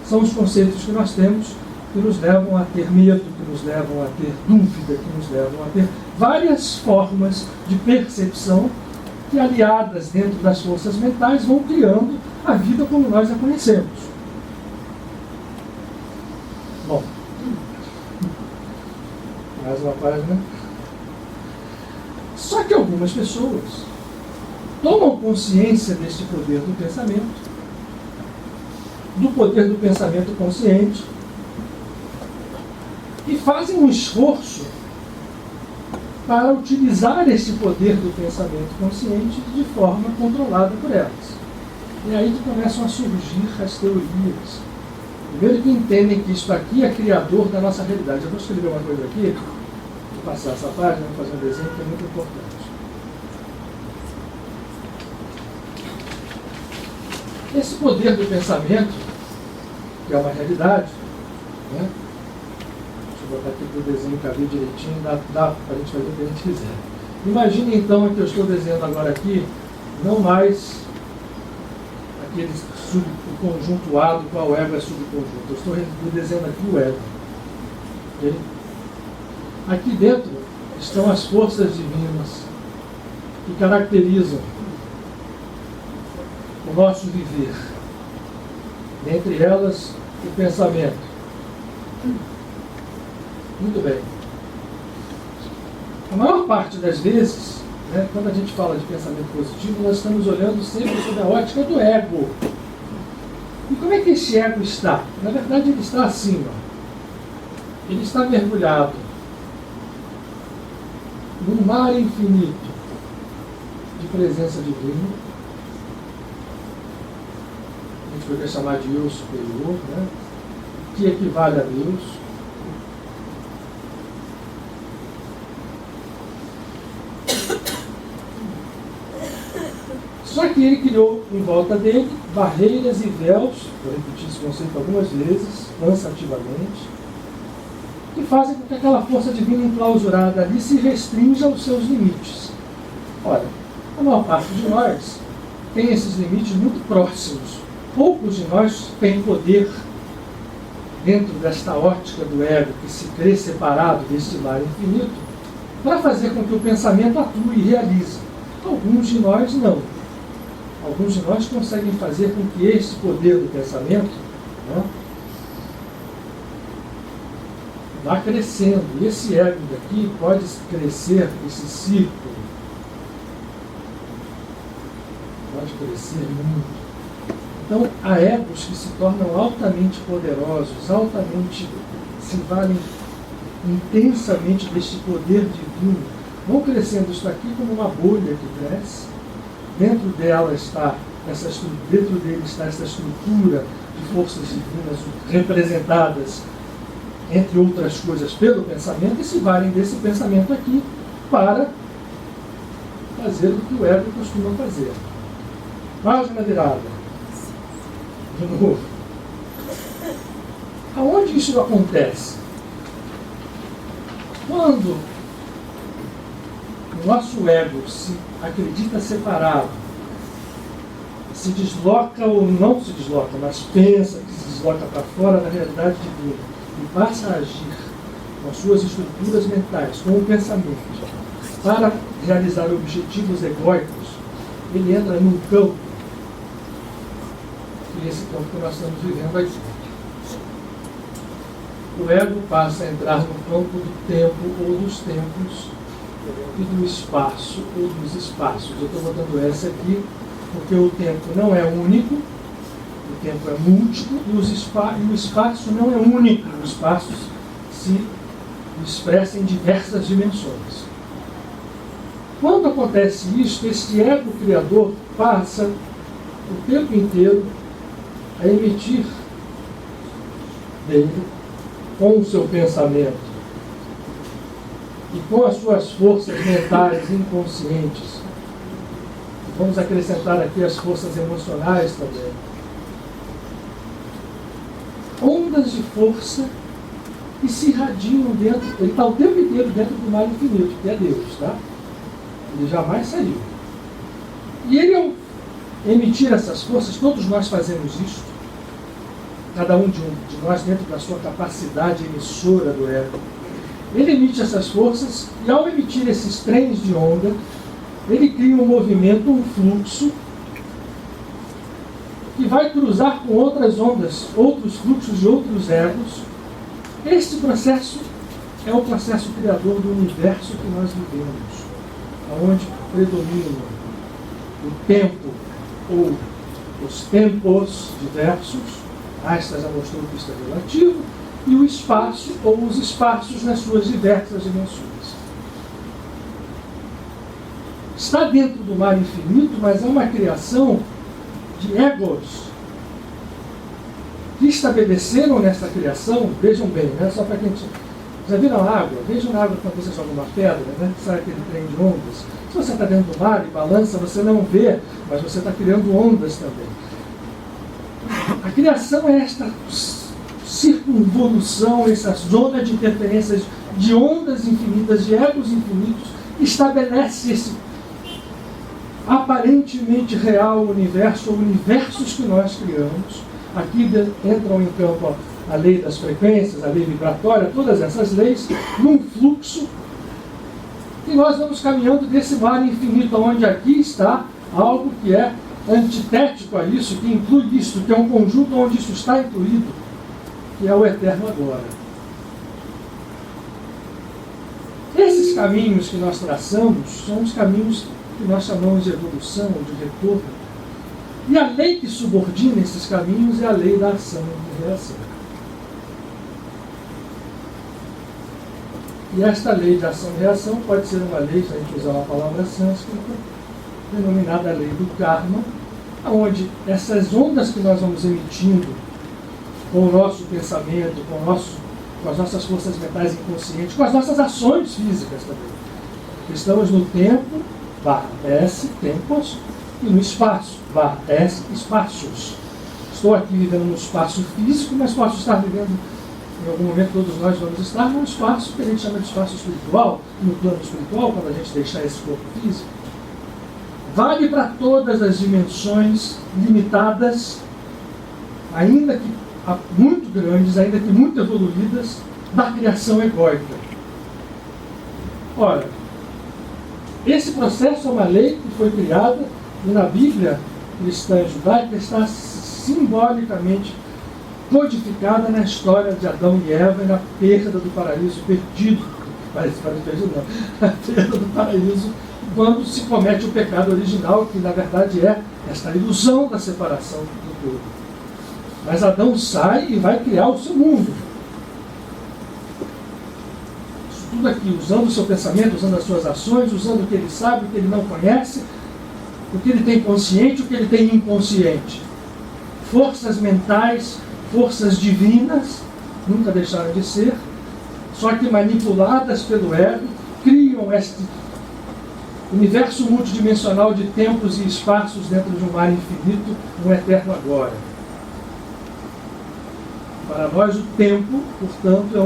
São os conceitos que nós temos que nos levam a ter medo, que nos levam a ter dúvida, que nos levam a ter várias formas de percepção que, aliadas dentro das forças mentais, vão criando a vida como nós a conhecemos. Bom, mais uma página. Só que algumas pessoas tomam consciência deste poder do pensamento consciente, e fazem um esforço para utilizar esse poder do pensamento consciente de forma controlada por elas. E aí que começam a surgir as teorias. Primeiro que entendem que isso aqui é criador da nossa realidade. Eu vou escrever uma coisa aqui, vou passar essa página, vou fazer um desenho que é muito importante. Esse poder do pensamento, que é uma realidade, né? Deixa eu botar aqui para o desenho caber direitinho, dá para a gente fazer o que a gente quiser. Imagine então que eu estou desenhando agora aqui, não mais aquele subconjunto do qual o ego é subconjunto. Eu estou desenhando aqui o ego. Okay? Aqui dentro estão as forças divinas que caracterizam o nosso viver. Dentre elas, o pensamento. Muito bem. A maior parte das vezes, né, quando a gente fala de pensamento positivo, nós estamos olhando sempre sob a ótica do ego. E como é que esse ego está? Na verdade, ele está acima. Ele está mergulhado num mar infinito de presença divina. A gente poderia chamar de eu superior, né? Que equivale a Deus. Só que ele criou em volta dele barreiras e véus, vou repetir esse conceito algumas vezes, cansativamente, que fazem com que aquela força divina enclausurada ali se restrinja aos seus limites. Ora, a maior parte de nós tem esses limites muito próximos. Poucos de nós têm poder dentro desta ótica do ego que se crê separado deste mar infinito para fazer com que o pensamento atue e realize. Alguns de nós não. Alguns de nós conseguem fazer com que esse poder do pensamento, né, vá crescendo. E esse ego daqui pode crescer, esse círculo pode crescer muito. Então, há egos que se tornam altamente poderosos, altamente se valem intensamente deste poder divino. Vão crescendo isso aqui como uma bolha que cresce. Dentro dela está dentro dele está essa estrutura de forças divinas representadas, entre outras coisas, pelo pensamento, e se valem desse pensamento aqui para fazer o que o ego costuma fazer. Página virada. De novo. Aonde isso acontece? Quando o nosso ego se acredita separado, se desloca ou não se desloca, mas pensa que se desloca para fora da realidade divina e passa a agir com as suas estruturas mentais, com o pensamento, para realizar objetivos egóicos, ele entra num campo, e esse campo que nós estamos vivendo aqui. O ego passa a entrar no campo do tempo ou dos tempos, e do espaço ou dos espaços. Eu estou botando essa aqui porque o tempo não é único, o tempo é múltiplo, e o espaço não é único. O espaço se expressa em diversas dimensões. Quando acontece isso, esse ego criador passa o tempo inteiro a emitir dele, com o seu pensamento e com as suas forças mentais inconscientes. Vamos acrescentar aqui as forças emocionais também. Ondas de força que se irradiam dentro. Ele está o tempo inteiro dentro do mar infinito, que é Deus, tá? Ele jamais saiu. E ele, ao emitir essas forças, todos nós fazemos isso, cada um de nós dentro da sua capacidade emissora do ego. Ele emite essas forças e, ao emitir esses trens de onda, ele cria um movimento, um fluxo, que vai cruzar com outras ondas, outros fluxos de outros egos. Este processo é o processo criador do universo que nós vivemos, onde predomina o tempo ou os tempos diversos. Einstein já mostrou que isso é relativo, e o espaço ou os espaços nas suas diversas dimensões. Está dentro do mar infinito, mas é uma criação de egos que estabeleceram nessa criação. Vejam bem, né? Só para quem já viram a água? Vejam na água quando você joga uma pedra, né? Sai aquele trem de ondas. Se você está dentro do mar e balança, você não vê, mas você está criando ondas também. A criação é esta circunvolução, essa zona de interferências de ondas infinitas, de egos infinitos, estabelece aparentemente real universo, ou universos que nós criamos. Aqui entram em campo a lei das frequências, a lei vibratória, todas essas leis, num fluxo, e nós vamos caminhando desse mar infinito, onde aqui está algo que é antitético a isso, que inclui isso, que é um conjunto onde isso está incluído, que é o eterno agora. Esses caminhos que nós traçamos são os caminhos que nós chamamos de evolução, de retorno. E a lei que subordina esses caminhos é a lei da ação e reação. E esta lei de ação e reação pode ser uma lei, se a gente usar uma palavra sânscrita, denominada lei do karma, onde essas ondas que nós vamos emitindo com o nosso pensamento, com as nossas forças mentais inconscientes, com as nossas ações físicas também. Estamos no tempo, S, tempos, e no espaço, S, espaços. Estou aqui vivendo no espaço físico, mas posso estar vivendo, em algum momento todos nós vamos estar num espaço que a gente chama de espaço espiritual, no plano espiritual, quando a gente deixar esse corpo físico. Vale para todas as dimensões limitadas, ainda que muito grandes, ainda que muito evoluídas, da criação egóica. Ora, esse processo é uma lei que foi criada e na Bíblia cristã judaica está simbolicamente codificada na história de Adão e Eva e na perda do paraíso perdido. Perdido não, na perda do paraíso, quando se comete o pecado original, que na verdade é esta ilusão da separação do todo. Mas Adão sai e vai criar o seu mundo. Isso tudo aqui, usando o seu pensamento, usando as suas ações, usando o que ele sabe, o que ele não conhece, o que ele tem consciente, o que ele tem inconsciente. Forças mentais, forças divinas, nunca deixaram de ser, só que manipuladas pelo ego, criam este universo multidimensional de tempos e espaços dentro de um mar infinito, um eterno agora. Para nós, o tempo, portanto, é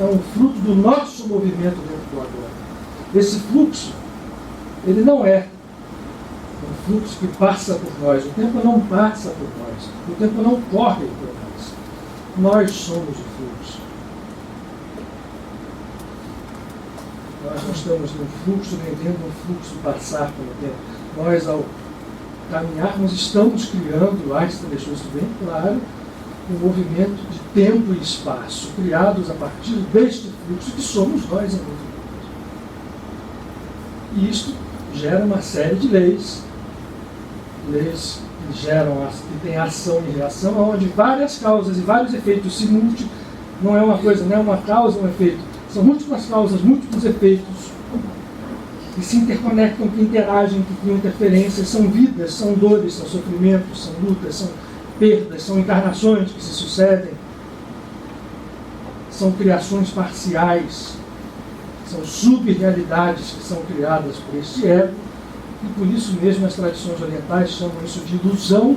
um fruto do nosso movimento dentro do agora. Esse fluxo, ele não é um fluxo que passa por nós. O tempo não passa por nós. O tempo não corre por nós. Nós somos o fluxo. Nós não estamos num fluxo, nem vendo um fluxo passar pelo tempo. Nós, ao caminharmos, estamos criando, Einstein deixou isso bem claro, um movimento de tempo e espaço, criados a partir deste fluxo que somos nós em movimento. E isto gera uma série de leis que geram, que têm ação e reação, onde várias causas e vários efeitos se multiplicam. Não é uma coisa, não é uma causa, um efeito. São múltiplas causas, múltiplos efeitos que se interconectam, que interagem, que criam interferências. São vidas, são dores, são sofrimentos, são lutas, são perdas, são encarnações que se sucedem, são criações parciais, são subrealidades que são criadas por este ego, e por isso mesmo as tradições orientais chamam isso de ilusão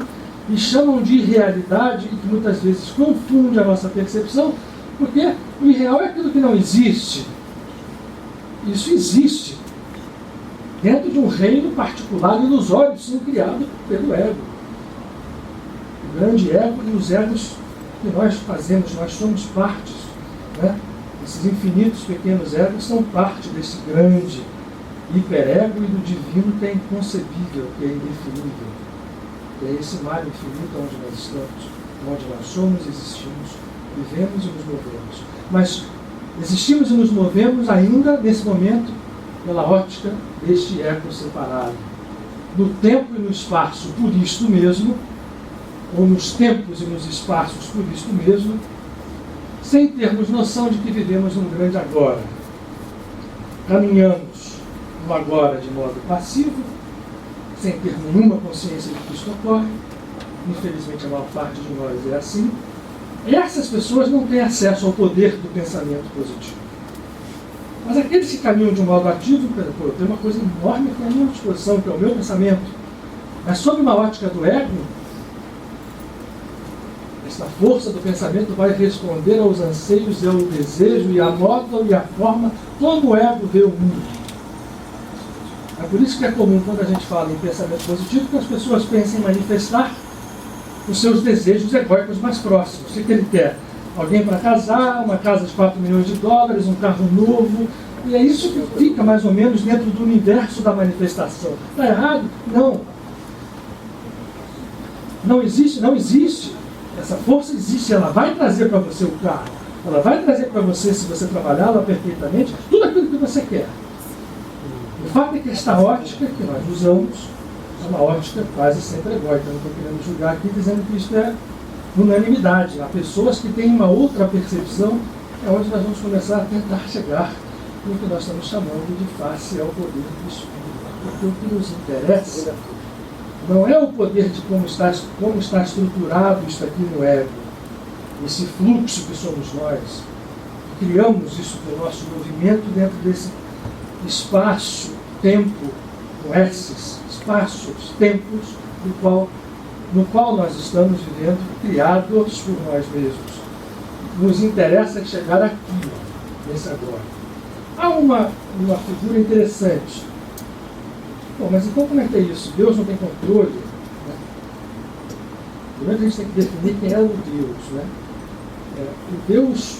e chamam de irrealidade, e que muitas vezes confunde a nossa percepção, porque o irreal é aquilo que não existe. Isso existe dentro de um reino particular ilusório, sim, criado pelo ego. O grande ego e os egos que nós fazemos, nós somos partes, né? Esses infinitos pequenos egos são parte desse grande hiperego e do divino que é inconcebível, que é indefinível. Que é esse mar infinito onde nós estamos, onde nós somos, existimos, vivemos e nos movemos. Mas existimos e nos movemos ainda, nesse momento, pela ótica deste ego separado. No tempo e no espaço, por isto mesmo, ou nos tempos e nos espaços, por isto mesmo, sem termos noção de que vivemos num grande agora. Caminhamos no agora de modo passivo, sem ter nenhuma consciência de que isto ocorre. Infelizmente, a maior parte de nós é assim. Essas pessoas não têm acesso ao poder do pensamento positivo. Mas aqueles que caminham de um modo ativo, eu tenho uma coisa enorme que é a minha disposição, que é o meu pensamento. Mas sob uma ótica do ego, esta força do pensamento vai responder aos anseios e ao desejo e à moda e à forma como o ego vê o mundo. Por isso que é comum, quando a gente fala em pensamento positivo, que as pessoas pensem em manifestar os seus desejos egóicos mais próximos. O que ele quer? Alguém para casar, uma casa de 4 milhões de dólares, um carro novo. E é isso que fica mais ou menos dentro do universo da manifestação. Está errado? Não. Não existe, não existe. Essa força existe, ela vai trazer para você o carro. Ela vai trazer para você, se você trabalhá-la perfeitamente, tudo aquilo que você quer. O fato é que esta ótica que nós usamos é uma ótica quase sempre egóica. Não estou querendo julgar aqui dizendo que isso é unanimidade. Há pessoas que têm uma outra percepção, é onde nós vamos começar a tentar chegar no que nós estamos chamando de face ao poder do Espírito. Porque o que nos interessa não é o poder de como está estruturado isso aqui no ego, esse fluxo que somos nós, que criamos isso do nosso movimento dentro desse espaço, tempo, com esses espaços, tempos, no qual nós estamos vivendo, criados por nós mesmos. Nos interessa chegar aqui, nesse agora. Há uma figura interessante. Bom, mas então como é que é isso? Deus não tem controle? Né? Primeiro a gente tem que definir quem é o Deus. Né? O Deus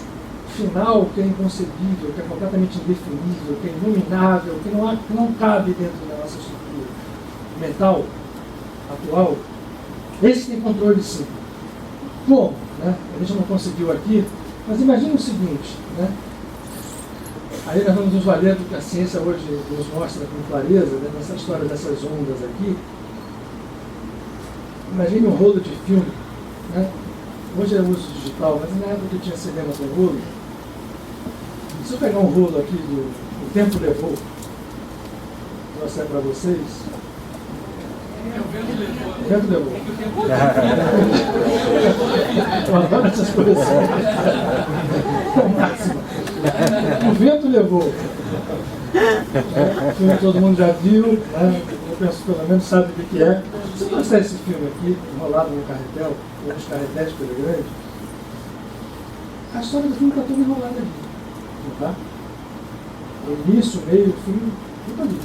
final, que é inconcebível, que é completamente indefinível, que é inominável, que não cabe dentro da nossa estrutura mental atual, esse tem controle sim. Como? Né? A gente não conseguiu aqui, mas imagine o seguinte, né? Aí nós vamos nos valer do que a ciência hoje nos mostra com clareza, né, nessa história dessas ondas aqui. Imagine um rolo de filme, né? Hoje é uso digital, mas na época que tinha cinema com rolo, se eu pegar um rolo aqui do O Tempo Levou, vou mostrar para vocês. O vento levou. Eu adoro essas coisas. É o máximo. O vento levou. O filme todo mundo já viu, né? Eu penso que pelo menos sabe o que é. Se eu mostrar esse filme aqui, enrolado no carretel, ou nos carretéis pelo grande, a história do filme está toda enrolada ali. Tá? O início, o meio, o fim, tudo ali.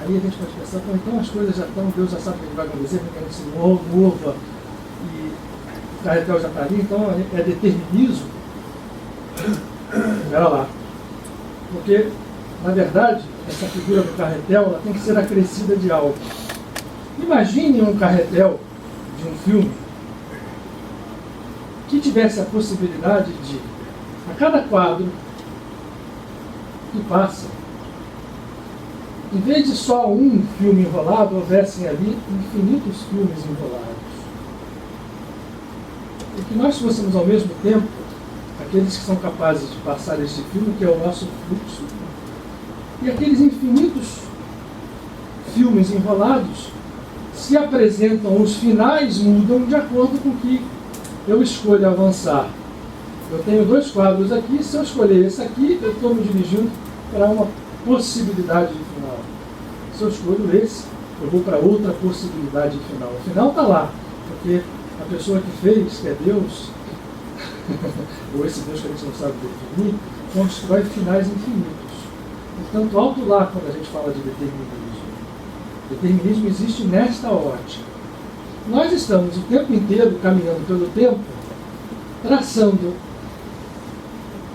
Aí a gente pode pensar, então as coisas já estão, Deus já sabe o que vai acontecer, porque a gente se mova e o carretel já está ali, então é determinismo. Espera lá. Porque, na verdade, essa figura do carretel ela tem que ser acrescida de algo. Imagine um carretel de um filme que tivesse a possibilidade de, a cada quadro que passa, em vez de só um filme enrolado, houvessem ali infinitos filmes enrolados. E que nós fôssemos ao mesmo tempo aqueles que são capazes de passar este filme, que é o nosso fluxo, e aqueles infinitos filmes enrolados se apresentam, os finais mudam de acordo com que eu escolho avançar. Eu tenho 2 quadros aqui, se eu escolher esse aqui, eu estou me dirigindo para uma possibilidade de final. Se eu escolho esse, eu vou para outra possibilidade de final. O final está lá, porque a pessoa que fez, que é Deus, ou esse Deus que a gente não sabe definir, constrói finais infinitos. Portanto, alto lá quando a gente fala de determinismo. Determinismo existe nesta ótica. Nós estamos o tempo inteiro caminhando pelo tempo, traçando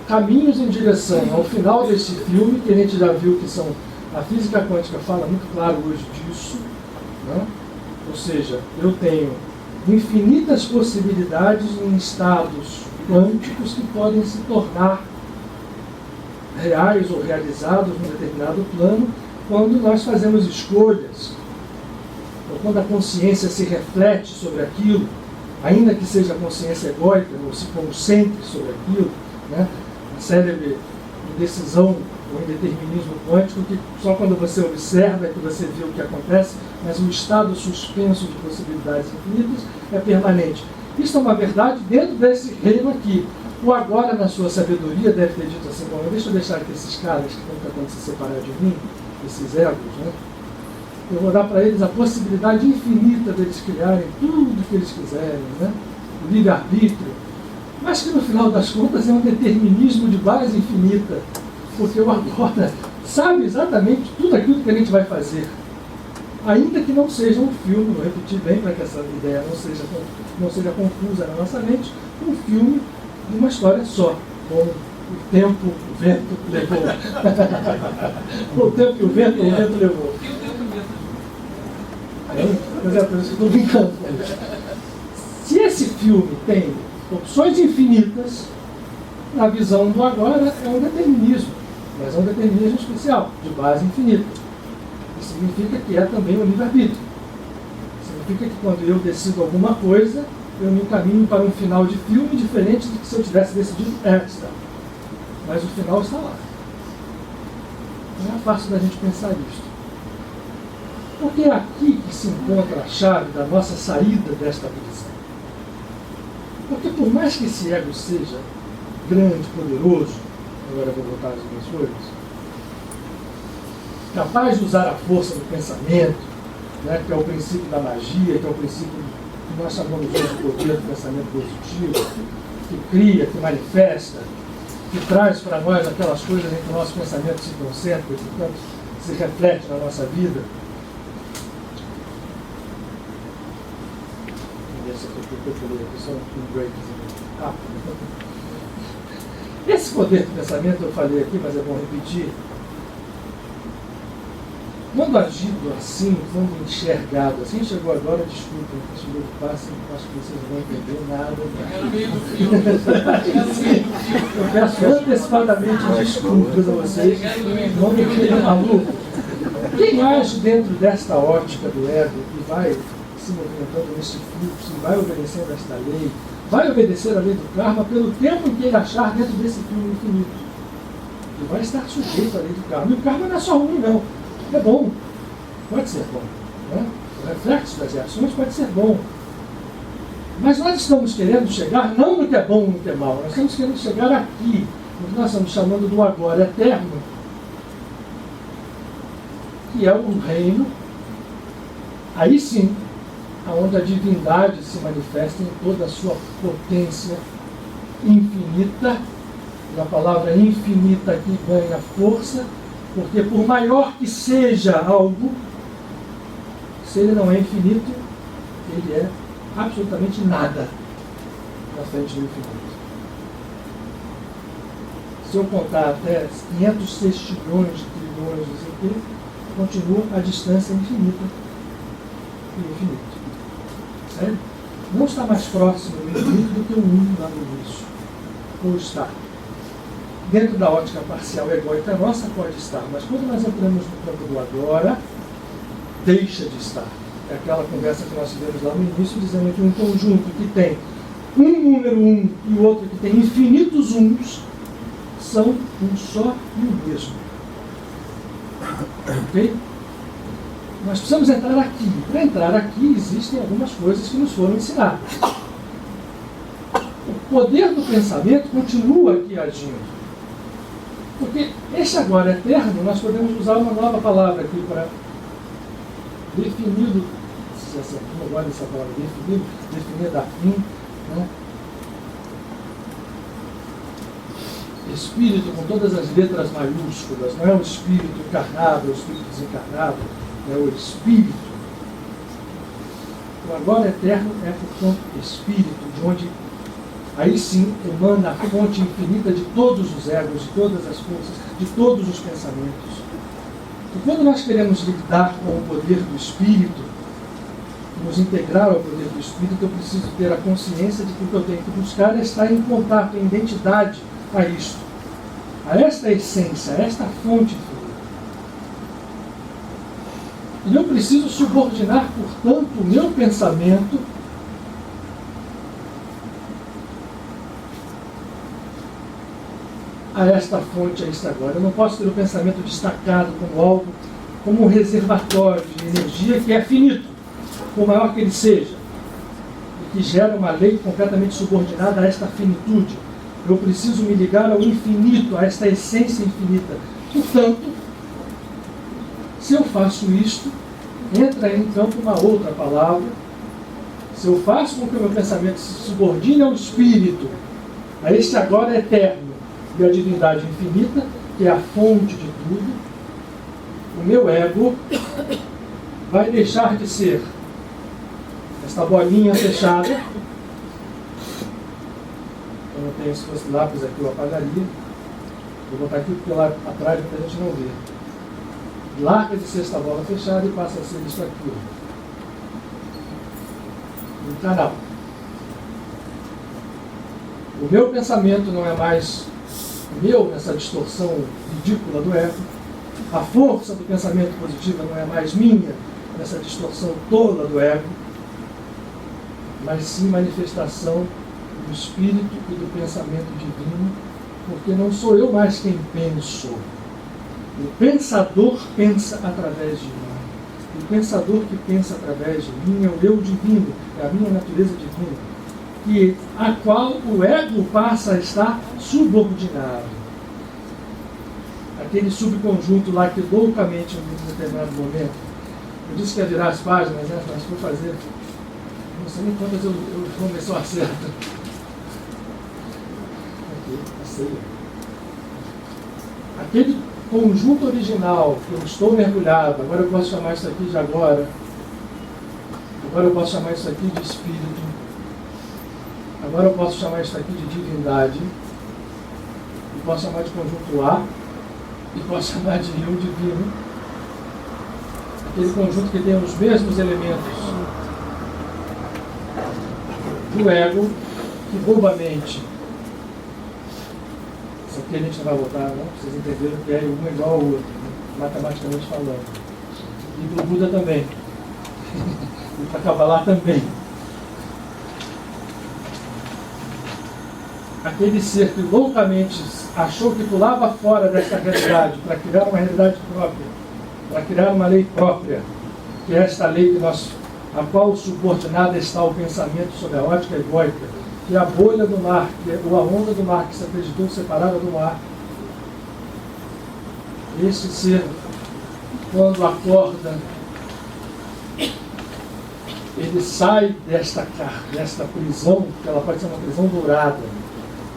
caminhos em direção ao final desse filme, que a gente já viu que são, a física quântica fala muito claro hoje disso, né? Ou seja, eu tenho infinitas possibilidades em estados quânticos que podem se tornar reais ou realizados num determinado plano quando nós fazemos escolhas, ou quando a consciência se reflete sobre aquilo, ainda que seja a consciência egóica, ou se concentre sobre aquilo, né? A célebre indecisão ou indeterminismo quântico, que só quando você observa é que você vê o que acontece, mas o estado suspenso de possibilidades infinitas é permanente. Isso é uma verdade dentro desse reino aqui. O agora, na sua sabedoria, deve ter dito assim, bom, deixa eu deixar que esses caras que estão tentando se separar de mim, esses egos, né? Eu vou dar para eles a possibilidade infinita deles criarem tudo o que eles quiserem, né? O livre-arbítrio, mas que no final das contas é um determinismo de base infinita, porque o agora sabe exatamente tudo aquilo que a gente vai fazer. Ainda que não seja um filme, vou repetir bem para que essa ideia não seja confusa na nossa mente, um filme de uma história só, com o tempo, o vento levou. O tempo e o vento levou. Mas é por isso que eu estou brincando. Se esse filme tem opções infinitas, na visão do agora é um determinismo, mas é um determinismo especial, de base infinita. Isso significa que é também o livre-arbítrio. Significa que quando eu decido alguma coisa, eu me encaminho para um final de filme diferente do que se eu tivesse decidido antes. Mas o final está lá. Não é fácil da gente pensar isso. Porque é aqui que se encontra a chave da nossa saída desta prisão. Porque por mais que esse ego seja grande, poderoso, agora eu vou botar as minhas coisas, capaz de usar a força do pensamento, né, que é o princípio da magia, que é o princípio que nós chamamos hoje de poder do pensamento positivo, que cria, que manifesta, que traz para nós aquelas coisas em que o nosso pensamento se concentra e, portanto, se reflete na nossa vida. Esse poder do pensamento eu falei aqui, mas é bom repetir. Quando agido assim, quando enxergado assim, chegou agora, desculpem, se eu passo, acho que vocês não vão entender nada. Eu peço antecipadamente desculpas a vocês, não me queiram maluco. Quem age dentro desta ótica do ego e vai se movimentando neste fluxo, e vai obedecendo esta lei, vai obedecer a lei do karma pelo tempo em que ele achar dentro desse filme infinito. E vai estar sujeito à lei do karma. E o karma não é só ruim, não. É bom. Pode ser bom. Né? O reflexo das reações pode ser bom. Mas nós estamos querendo chegar não no que é bom, no que é mal. Nós estamos querendo chegar aqui, no que nós estamos chamando do agora eterno, que é o reino, aí sim, onde a divindade se manifesta em toda a sua potência infinita. E a palavra infinita aqui ganha força, porque por maior que seja algo, se ele não é infinito, ele é absolutamente nada na frente do infinito. Se eu contar até 500 sextilhões de trilhões, não sei o quê, continua a distância infinita e infinito. Sério? Não está mais próximo do infinito do que o 1 lá no início. Ou está. Dentro da ótica parcial egóica nossa pode estar, mas quando nós entramos no campo do agora, deixa de estar. É aquela conversa que nós tivemos lá no início, dizendo que um conjunto que tem um número 1 e o outro que tem infinitos uns, são um só e o mesmo. Ok? Nós precisamos entrar aqui. Para entrar aqui, existem algumas coisas que nos foram ensinadas. O poder do pensamento continua aqui agindo. Porque este agora eterno, nós podemos usar uma nova palavra aqui para definido, se essa não gosta dessa palavra, definir a fim, né? Espírito com todas as letras maiúsculas, não é o espírito encarnado, é o espírito desencarnado, é o espírito. O agora eterno é, portanto, espírito, de onde aí sim emana a fonte infinita de todos os egos, de todas as forças, de todos os pensamentos. E quando nós queremos lidar com o poder do espírito, nos integrar ao poder do espírito, eu preciso ter a consciência de que o que eu tenho que buscar é estar em contato, em identidade a isto, a esta essência, a esta fonte infinita. E eu preciso subordinar, portanto, o meu pensamento a esta fonte, a este agora. Eu não posso ter o pensamento destacado como algo, como um reservatório de energia que é finito, por maior que ele seja, e que gera uma lei completamente subordinada a esta finitude. Eu preciso me ligar ao infinito, a esta essência infinita. Portanto, se eu faço isto, entra em campo uma outra palavra. Se eu faço com que o meu pensamento se subordine ao espírito, a este agora eterno, e a divindade infinita, que é a fonte de tudo, o meu ego vai deixar de ser esta bolinha fechada. Eu não tenho, se fosse lápis aqui, eu apagaria. Vou botar aqui porque lá atrás para a gente não ver. Larga de ser esta bola fechada e passa a ser isto aqui. Um canal. O meu pensamento não é mais meu nessa distorção ridícula do ego. A força do pensamento positivo não é mais minha nessa distorção tola do ego, mas sim manifestação do espírito e do pensamento divino, porque não sou eu mais quem penso. O pensador pensa através de mim. O pensador que pensa através de mim é o eu divino, é a minha natureza divina, a qual o ego passa a estar subordinado. Aquele subconjunto lá que loucamente, em um determinado momento, eu disse que ia virar as páginas, né? Mas vou fazer, não sei nem quantas eu vou ver se eu acerto. Aqui, a ceia. Aquele conjunto original que eu estou mergulhado, agora eu posso chamar isso aqui de agora eu posso chamar isso aqui de espírito, agora eu posso chamar isso aqui de divindade, eu posso chamar de conjunto A, e posso chamar de eu divino, aquele conjunto que tem os mesmos elementos do ego, que bobamente, isso aqui a gente não vai botar, não? Vocês entenderam que é um igual ao outro, né? Matematicamente falando. E do Buda também. E para Kabbalah também. Aquele ser que loucamente achou que pulava fora desta realidade para criar uma realidade própria, para criar uma lei própria, que é esta lei a qual subordinada está o pensamento sob a ótica egóica, que é a bolha do mar, ou a onda do mar que se acreditou separada do mar. Este ser, quando acorda, ele sai desta prisão, que ela pode ser uma prisão dourada,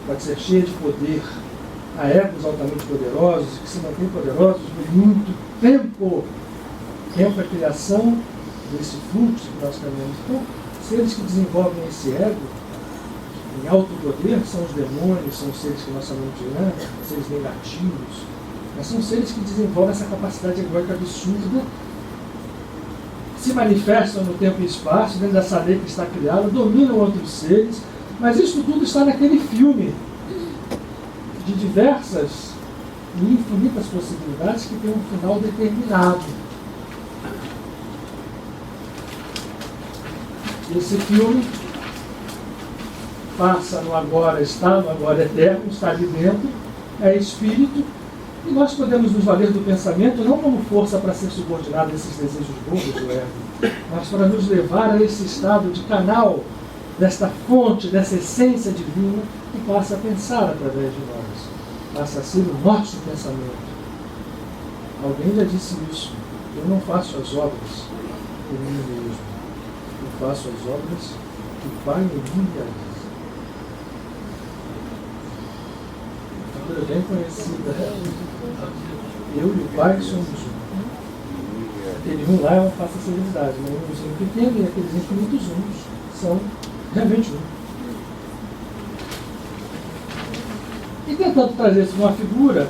pode ser cheia de poder. Há egos altamente poderosos, que se mantêm poderosos por muito tempo. Tempo é a criação desse fluxo que nós caminhamos. Então, seres que desenvolvem esse ego em alto poder são os demônios, são os seres que nós chamamos de seres negativos, mas são seres que desenvolvem essa capacidade egóica absurda, se manifestam no tempo e espaço, dentro dessa lei que está criada, dominam outros seres, mas isso tudo está naquele filme de diversas e infinitas possibilidades que tem um final determinado. Esse filme passa no agora, está no agora eterno, está ali dentro, é espírito, e nós podemos nos valer do pensamento não como força para ser subordinado a esses desejos bobos do ego, mas para nos levar a esse estado de canal, desta fonte, dessa essência divina que passa a pensar através de nós, passa a ser o nosso pensamento. Alguém já disse isso: eu não faço as obras por mim mesmo, eu faço as obras que o Pai em mim realiza. Figura bem conhecida. Eu e o Pai somos um. Aquele um lá é uma falsa serenidade, mas um pequeno e aqueles infinitos uns são realmente um. E tentando trazer isso numa figura,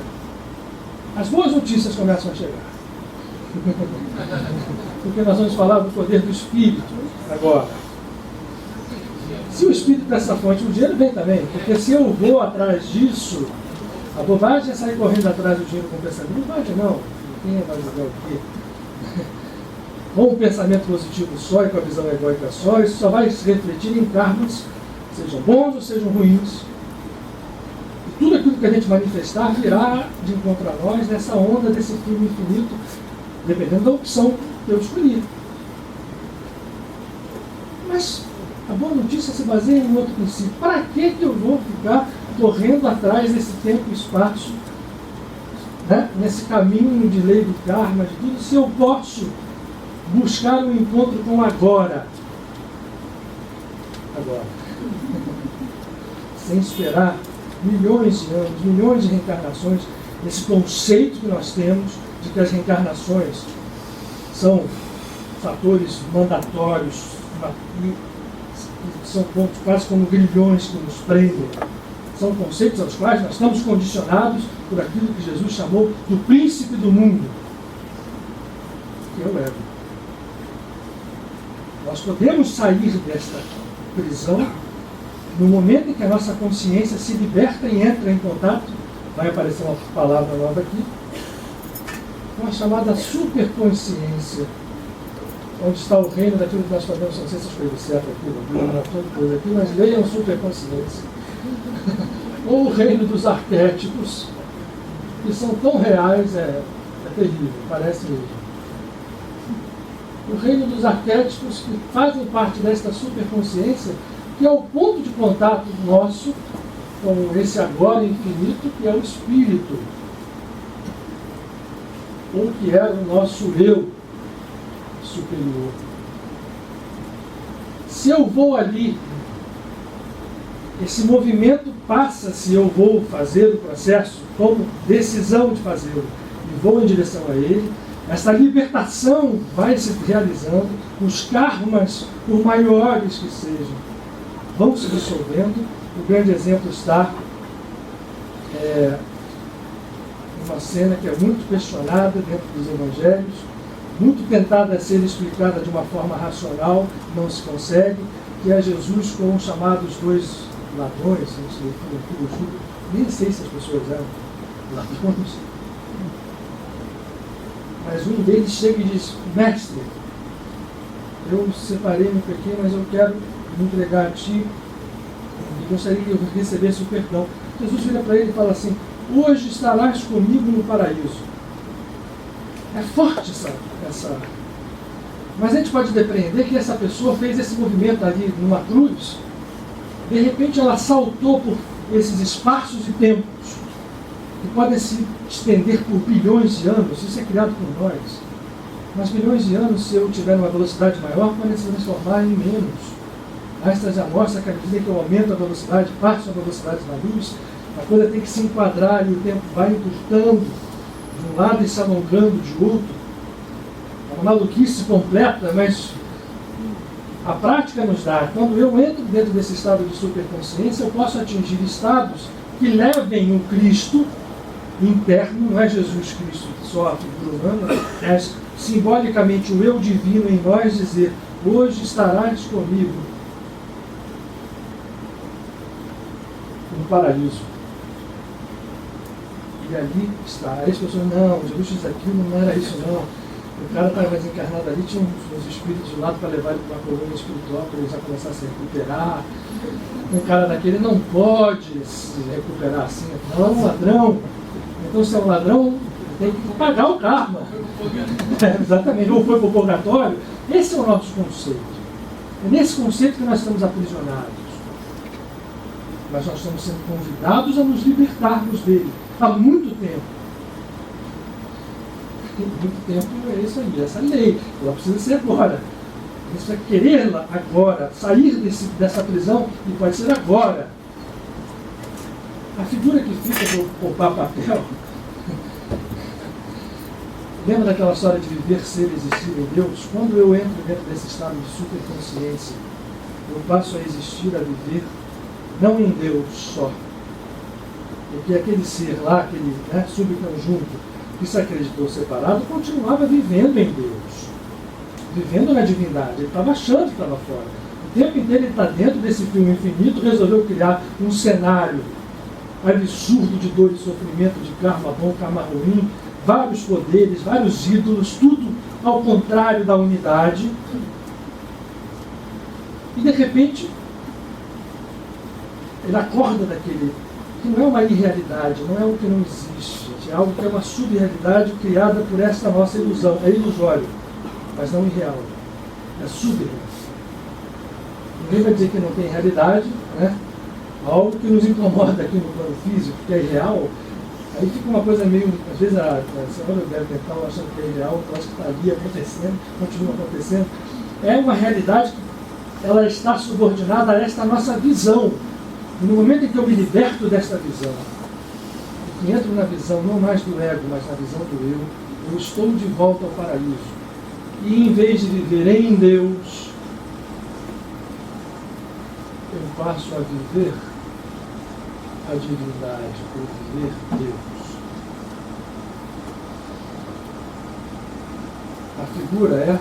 as boas notícias começam a chegar. Porque nós vamos falar do poder do Espírito agora. Se o Espírito dessa fonte, o dinheiro vem também, porque se eu vou atrás disso, a bobagem é sair correndo atrás do dinheiro com o pensamento. Bobagem não, quem vai jogar o quê? Com o pensamento positivo só e com a visão egóica só, isso só vai se refletir em karmas, sejam bons ou sejam ruins. E tudo aquilo que a gente manifestar virá de encontro a nós nessa onda desse filme infinito, dependendo da opção que eu escolhi. Mas a boa notícia se baseia em outro princípio. Para que eu vou ficar correndo atrás desse tempo e espaço, né? Nesse caminho de lei do karma, de tudo, se eu posso buscar um encontro com agora? Agora. Sem esperar milhões de anos, milhões de reencarnações, esse conceito que nós temos de que as reencarnações são fatores mandatórios, são pontos quase como grilhões que nos prendem. São conceitos aos quais nós estamos condicionados por aquilo que Jesus chamou do príncipe do mundo, que é o ego. Nós podemos sair desta prisão no momento em que a nossa consciência se liberta e entra em contato, vai aparecer uma palavra nova aqui, com a chamada superconsciência, onde está o reino daquilo que nós fazemos, não sei se eu escrevi certo aqui, toda coisa aqui, mas leiam superconsciência. Ou o reino dos arquétipos, que são tão reais, é terrível, parece mesmo. O reino dos arquétipos que fazem parte desta superconsciência, que é o ponto de contato nosso com esse agora infinito, que é o espírito, ou que é o nosso eu superior. Se eu vou ali, esse movimento passa, se eu vou fazer o processo, tomo decisão de fazê-lo e vou em direção a ele, essa libertação vai se realizando, os karmas, por maiores que sejam, vão se dissolvendo. O grande exemplo está uma cena que é muito questionada dentro dos evangelhos, muito tentada a ser explicada de uma forma racional, não se consegue, que é Jesus com os chamados dois ladrões, não sei, nem sei se as pessoas eram ladrões, mas um deles chega e diz: mestre, eu separei-me, pequei, mas eu quero me entregar a ti e gostaria que eu recebesse o perdão. Jesus vira para ele e fala assim: hoje estarás comigo no paraíso. É forte essa. Mas a gente pode depreender que essa pessoa fez esse movimento ali numa cruz. De repente ela saltou por esses espaços e tempos que podem se estender por bilhões de anos. Isso é criado por nós. Mas bilhões de anos, se eu tiver uma velocidade maior, podem se transformar em menos. Einstein já mostra que à medida que eu aumento a velocidade, passo a velocidade da luz, a coisa tem que se enquadrar e o tempo vai encurtando de um lado e se alongando de outro. É uma maluquice completa, mas a prática nos dá. Quando eu entro dentro desse estado de superconsciência, eu posso atingir estados que levem o Cristo interno, não é Jesus Cristo só a figura humana, mas simbolicamente o eu divino em nós dizer: hoje estarás comigo no paraíso. E ali está. Aí as pessoas: não, Jesus diz aquilo, não era isso não. O cara estava mais encarnado ali, tinha uns espíritos de lado para levar ele para uma colônia espiritual, para ele já começar a se recuperar. Um cara daquele não pode se recuperar assim, não, é um ladrão. Então, se é um ladrão, tem que pagar o karma. Exatamente, ou foi para o purgatório. Esse é o nosso conceito. É nesse conceito que nós estamos aprisionados. Mas nós estamos sendo convidados a nos libertarmos dele há muito tempo. Muito tempo é isso aí, essa lei. Ela precisa ser agora. Você precisa querê-la agora, sair dessa prisão, e pode ser agora. A figura que fica para poupar papel, lembra daquela história de viver, ser, existir em Deus? Quando eu entro dentro desse estado de superconsciência, eu passo a existir, a viver, não em Deus só. Porque aquele ser lá, aquele subconjunto que se acreditou separado, continuava vivendo em Deus, vivendo na divindade. Ele estava achando que estava fora. O tempo inteiro ele está dentro desse filme infinito, resolveu criar um cenário absurdo de dor e sofrimento, de karma bom, karma ruim, vários poderes, vários ídolos, tudo ao contrário da unidade. E de repente ele acorda daquele, que não é uma irrealidade, não é algo que não existe, é algo que é uma subrealidade criada por essa nossa ilusão. É ilusório, mas não irreal, é subreal. Ninguém vai dizer que não tem realidade, né? Algo que nos incomoda aqui no plano físico, que é irreal. Aí fica uma coisa meio, às vezes a senhora deve mental achando que é irreal, eu acho que está ali acontecendo, continua acontecendo. É uma realidade que ela está subordinada a esta nossa visão. E no momento em que eu me liberto desta visão, e que entro na visão não mais do ego, mas na visão do eu estou de volta ao paraíso. E em vez de viver em Deus, eu passo a viver a divindade, ou viver Deus. A figura é...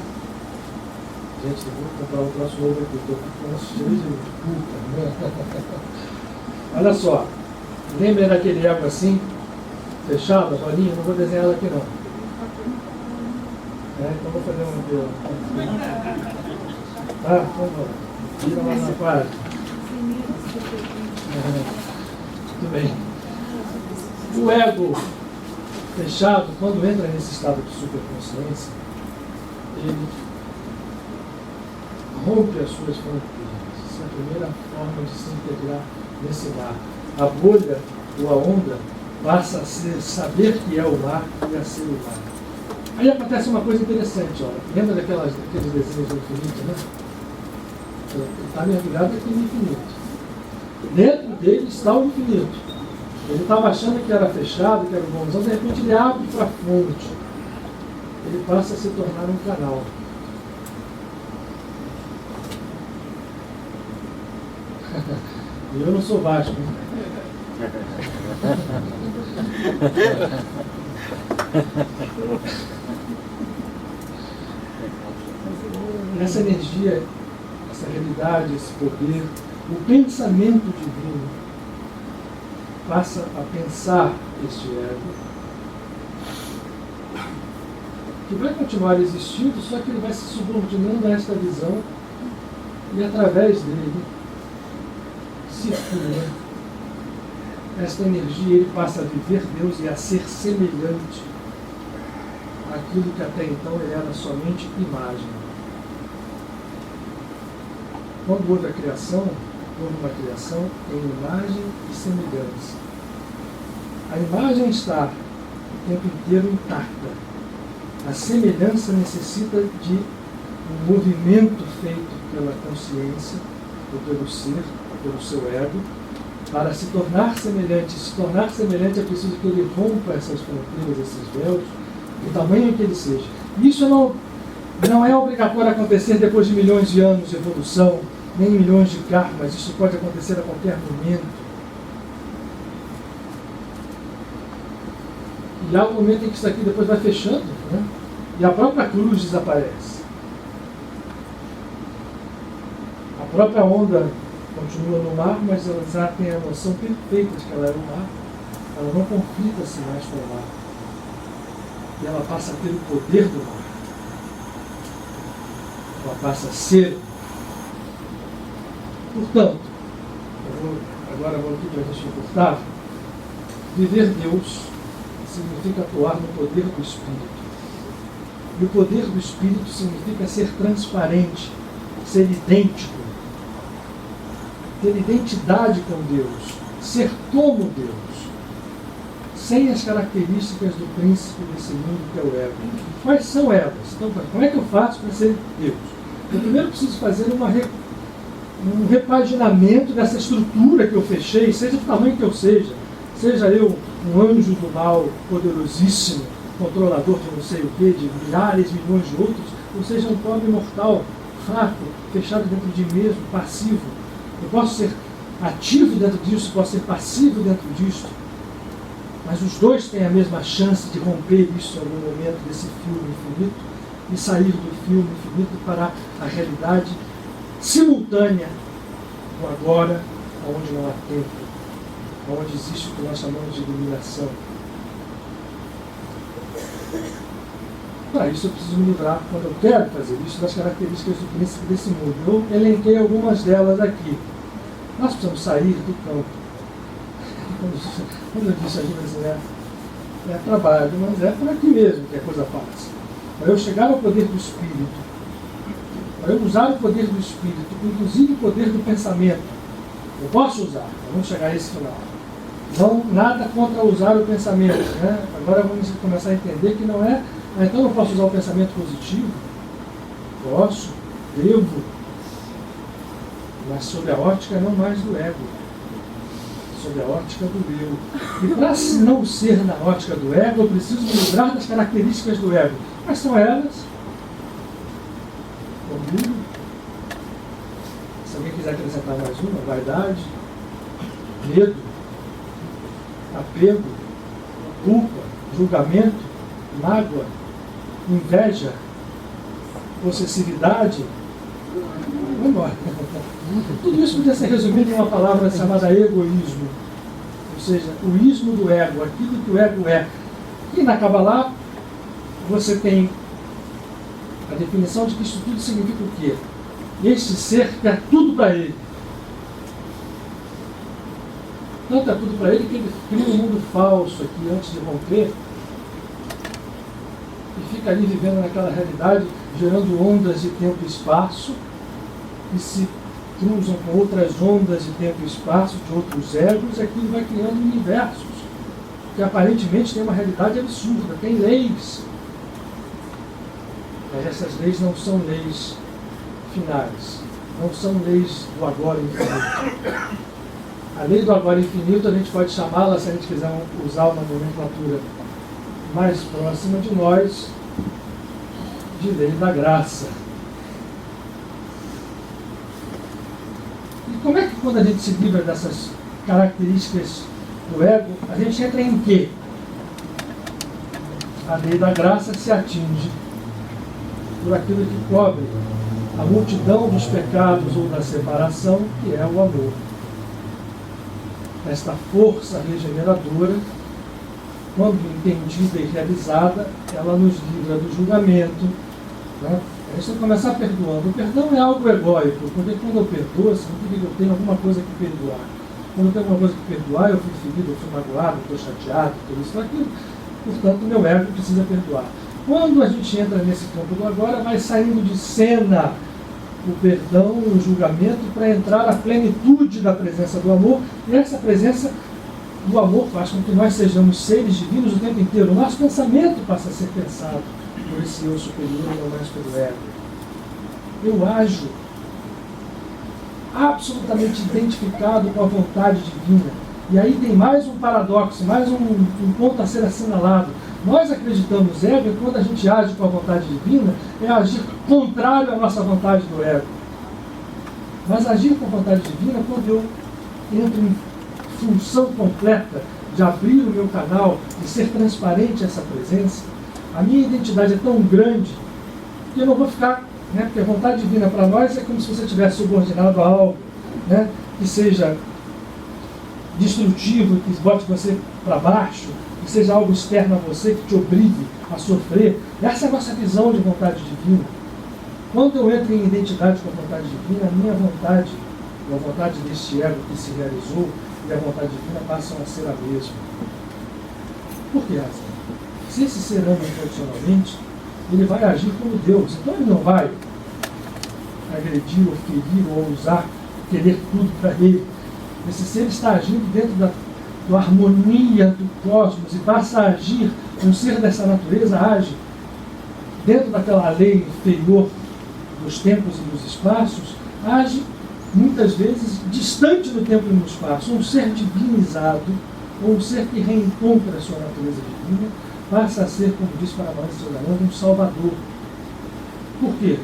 Gente, eu vou comprar um troço novo aqui, estou com um cheio de culpa. Olha só, lembra daquele ego assim, fechado, a rolinha? Não vou desenhar ela aqui não. Então vou fazer um aqui, ó. Tá? Vamos lá. Vira lá na página. Muito bem. O ego fechado, quando entra nesse estado de superconsciência, ele rompe as suas fronteiras. Essa é a primeira forma de se integrar nesse mar. A bolha ou a onda passa a ser saber que é o mar e a ser o mar. Aí acontece uma coisa interessante, olha. Lembra daqueles desenhos do infinito, né? Ele está mergulhado naquele infinito. Dentro dele está o infinito. Ele estava achando que era fechado, que era um bonzão, de repente ele abre para a fonte. Ele passa a se tornar um canal. E eu não sou Vasco. Essa energia, essa realidade, esse poder, o pensamento divino passa a pensar este ego, que vai continuar existindo, só que ele vai se subordinando a esta visão e através dele circula esta energia, ele passa a viver Deus e a ser semelhante àquilo que até então ele era somente imagem. Quando houve a criação, houve uma criação em imagem e semelhança. A imagem está o tempo inteiro intacta. A semelhança necessita de um movimento feito pela consciência, ou pelo ser, ou pelo seu ego, para se tornar semelhante. Se tornar semelhante é preciso que ele rompa essas fronteiras, esses véus, do tamanho que ele seja. Isso não é obrigatório acontecer depois de milhões de anos de evolução, nem milhões de karmas. Isso pode acontecer a qualquer momento. E há um momento em que isso aqui depois vai fechando, né? E a própria cruz desaparece. A própria onda continua no mar, mas ela já tem a noção perfeita de que ela é o mar. Ela não conflita-se mais com o mar. E ela passa a ter o poder do mar. Ela passa a ser. Portanto, agora vou aqui para a gente encurtar. Viver Deus significa atuar no poder do Espírito. E o poder do Espírito significa ser transparente, ser idêntico, ter identidade com Deus, ser como Deus, sem as características do príncipe desse mundo que é o ego. Quais são elas? Então, como é que eu faço para ser Deus? Eu primeiro preciso fazer um repaginamento dessa estrutura que eu fechei, seja do tamanho que eu seja eu um anjo do mal poderosíssimo, controlador de não sei o que, de milhares, milhões de outros, ou seja um pobre mortal, fraco, fechado dentro de mim mesmo, passivo. Eu posso ser ativo dentro disso, posso ser passivo dentro disso, mas os dois têm a mesma chance de romper isso em algum momento desse filme infinito e sair do filme infinito para a realidade simultânea do agora, onde não há tempo, onde existe o que nós chamamos de iluminação. Para isso eu preciso me livrar, quando eu quero fazer isso, das características do príncipe desse mundo. Eu elenquei algumas delas aqui. Nós precisamos sair do campo. Quando eu disse assim, é trabalho, mas é por aqui mesmo que a coisa passa. Para eu chegar ao poder do Espírito, para eu usar o poder do Espírito, inclusive o poder do pensamento, eu posso usar, vamos chegar a esse final. Não, nada contra usar o pensamento, né? Agora vamos começar a entender que não é. Então eu posso usar o pensamento positivo? Posso, devo, mas sob a ótica não mais do ego, sob a ótica do eu. E para não ser na ótica do ego, eu preciso me livrar das características do ego. Quais são elas? Orgulho. Se alguém quiser acrescentar mais uma, vaidade, medo, apego, culpa, julgamento, mágoa, inveja, possessividade. Vamos embora. Tudo isso podia ser resumido em uma palavra chamada egoísmo. Ou seja, o ismo do ego, aquilo que o ego é. E na Kabbalah, você tem a definição de que isso tudo significa o quê? Este ser quer tudo para ele. Tanto é tudo para ele que ele cria um mundo falso aqui antes de romper e fica ali vivendo naquela realidade, gerando ondas de tempo e espaço que se cruzam com outras ondas de tempo e espaço de outros egos, e aquilo vai criando universos que aparentemente tem uma realidade absurda, tem leis. Mas essas leis não são leis finais, não são leis do agora infinito. A lei do agora infinito a gente pode chamá-la, se a gente quiser usar uma nomenclatura mais próxima de nós, de lei da graça. E como é que quando a gente se livra dessas características do ego, a gente entra em quê? A lei da graça se atinge por aquilo que cobre a multidão dos pecados ou da separação, que é o amor. Esta força regeneradora, quando entendida e realizada, ela nos livra do julgamento. Né? A gente tem que começar perdoando. O perdão é algo egóico, porque quando eu perdoo, significa que eu tenho alguma coisa que perdoar. Quando eu tenho alguma coisa que perdoar, eu fui ferido, eu fui magoado, eu estou chateado, tudo isso, aquilo. Portanto, o meu ego precisa perdoar. Quando a gente entra nesse campo do agora, vai saindo de cena o perdão, o julgamento, para entrar a plenitude da presença do amor, e essa presença do amor faz com que nós sejamos seres divinos o tempo inteiro. O nosso pensamento passa a ser pensado por esse eu superior e não mais pelo ego. Eu ajo absolutamente identificado com a vontade divina. E aí tem mais um paradoxo, mais um ponto a ser assinalado. Nós acreditamos ego e quando a gente age com a vontade divina, é agir contrário à nossa vontade do ego. Mas agir com a vontade divina, quando eu entro em função completa de abrir o meu canal, de ser transparente a essa presença, a minha identidade é tão grande que eu não vou ficar, né, porque a vontade divina para nós é como se você estivesse subordinado a algo, né, que seja destrutivo, que bote você para baixo, que seja algo externo a você, que te obrigue a sofrer. Essa é a nossa visão de vontade divina. Quando eu entro em identidade com a vontade divina, a minha vontade, ou a vontade deste ego que se realizou, e a vontade divina passam a ser a mesma. Por que razão? Se esse ser ama incondicionalmente, ele vai agir como Deus. Então ele não vai agredir, ou ferir, ou usar, querer tudo para ele. Esse ser está agindo dentro da harmonia do cosmos e passa a agir, um ser dessa natureza age dentro daquela lei inferior dos tempos e dos espaços, age muitas vezes distante do tempo e do espaço. Um ser divinizado, ou um ser que reencontra a sua natureza divina, passa a ser, como diz Paramahansa Yogananda, um salvador. Por quê?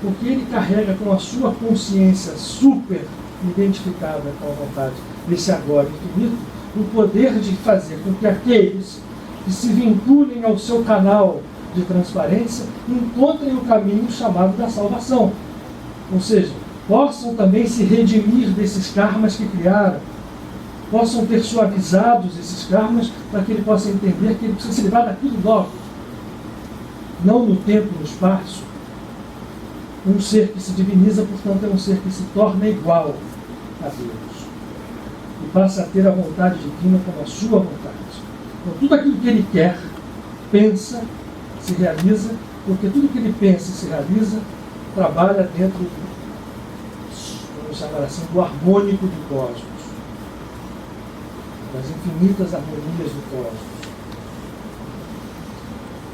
Porque ele carrega com a sua consciência super identificada com a vontade desse agora infinito, o poder de fazer com que aqueles que se vinculem ao seu canal de transparência encontrem o caminho chamado da salvação. Ou seja, possam também se redimir desses karmas que criaram, possam ter suavizados esses karmas para que ele possa entender que ele precisa se livrar daquilo logo. Não no tempo e no espaço. Um ser que se diviniza, portanto, é um ser que se torna igual a Deus. E passa a ter a vontade divina como a sua vontade. Então, tudo aquilo que ele quer, pensa, se realiza, porque tudo que ele pensa e se realiza, trabalha dentro, vamos chamar assim, do harmônico do cosmos, das infinitas harmonias do cosmos.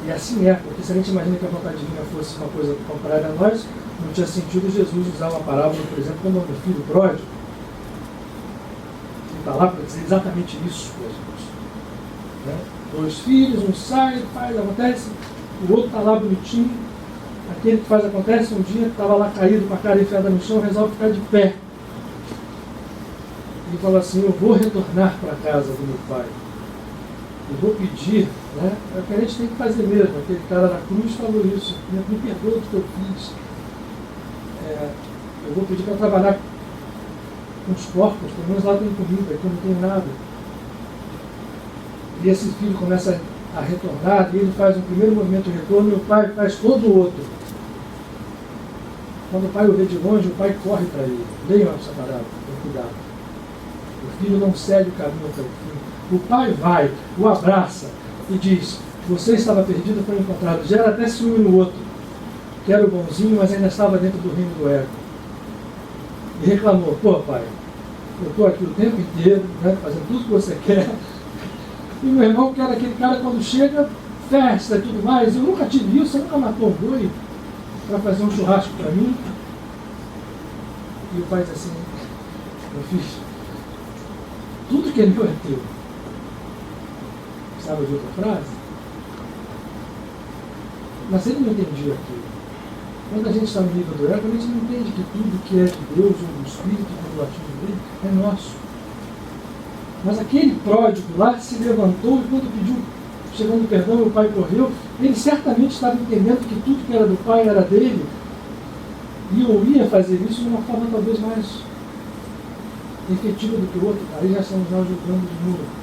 E assim é, porque se a gente imagina que a vontade divina fosse uma coisa contrária a nós, não tinha sentido Jesus usar uma parábola, por exemplo, como o filho pródigo. está lá para dizer exatamente isso para a gente. Né? 2 filhos, um sai, faz, acontece, o outro está lá bonitinho, aquele que faz acontece, um dia estava lá caído com a cara enfiada no chão, resolve ficar de pé. E fala assim, eu vou retornar para a casa do meu pai. Eu vou pedir, né? É o que a gente tem que fazer mesmo. Aquele cara na cruz falou isso, me perdoa do que eu fiz. Eu vou pedir para trabalhar com os porcos, pelo menos lá tem comida, aqui não tem nada. E esse filho começa a retornar, e ele faz um primeiro movimento de retorno, e o pai faz todo o outro. Quando o pai o vê de longe, o pai corre para ele. Leiam essa parada, com cuidado. O filho não segue o caminho até o fim. O pai vai, o abraça e diz, você estava perdido, foi encontrado. Gera até ciúme no outro, que era o bonzinho, mas ainda estava dentro do reino do ego. E reclamou, pô pai, eu estou aqui o tempo inteiro, né, fazendo tudo que você quer. E meu irmão, que era aquele cara, quando chega, festa e tudo mais. Eu nunca tive isso, você nunca matou um boi para fazer um churrasco para mim. E o pai diz assim, meu filho, tudo que é meu é teu. Sabe de outra frase? Mas ele não entendia aquilo. Quando a gente está no nível do ego, a gente não entende que tudo que é de Deus ou do Espírito, ou do ativo dele, é nosso. Mas aquele pródigo lá se levantou e quando pediu, chegando perdão, o pai correu, ele certamente estava entendendo que tudo que era do pai era dele, e eu ia fazer isso de uma forma talvez mais efetiva do que o outro. Aí já estamos nós julgando de novo.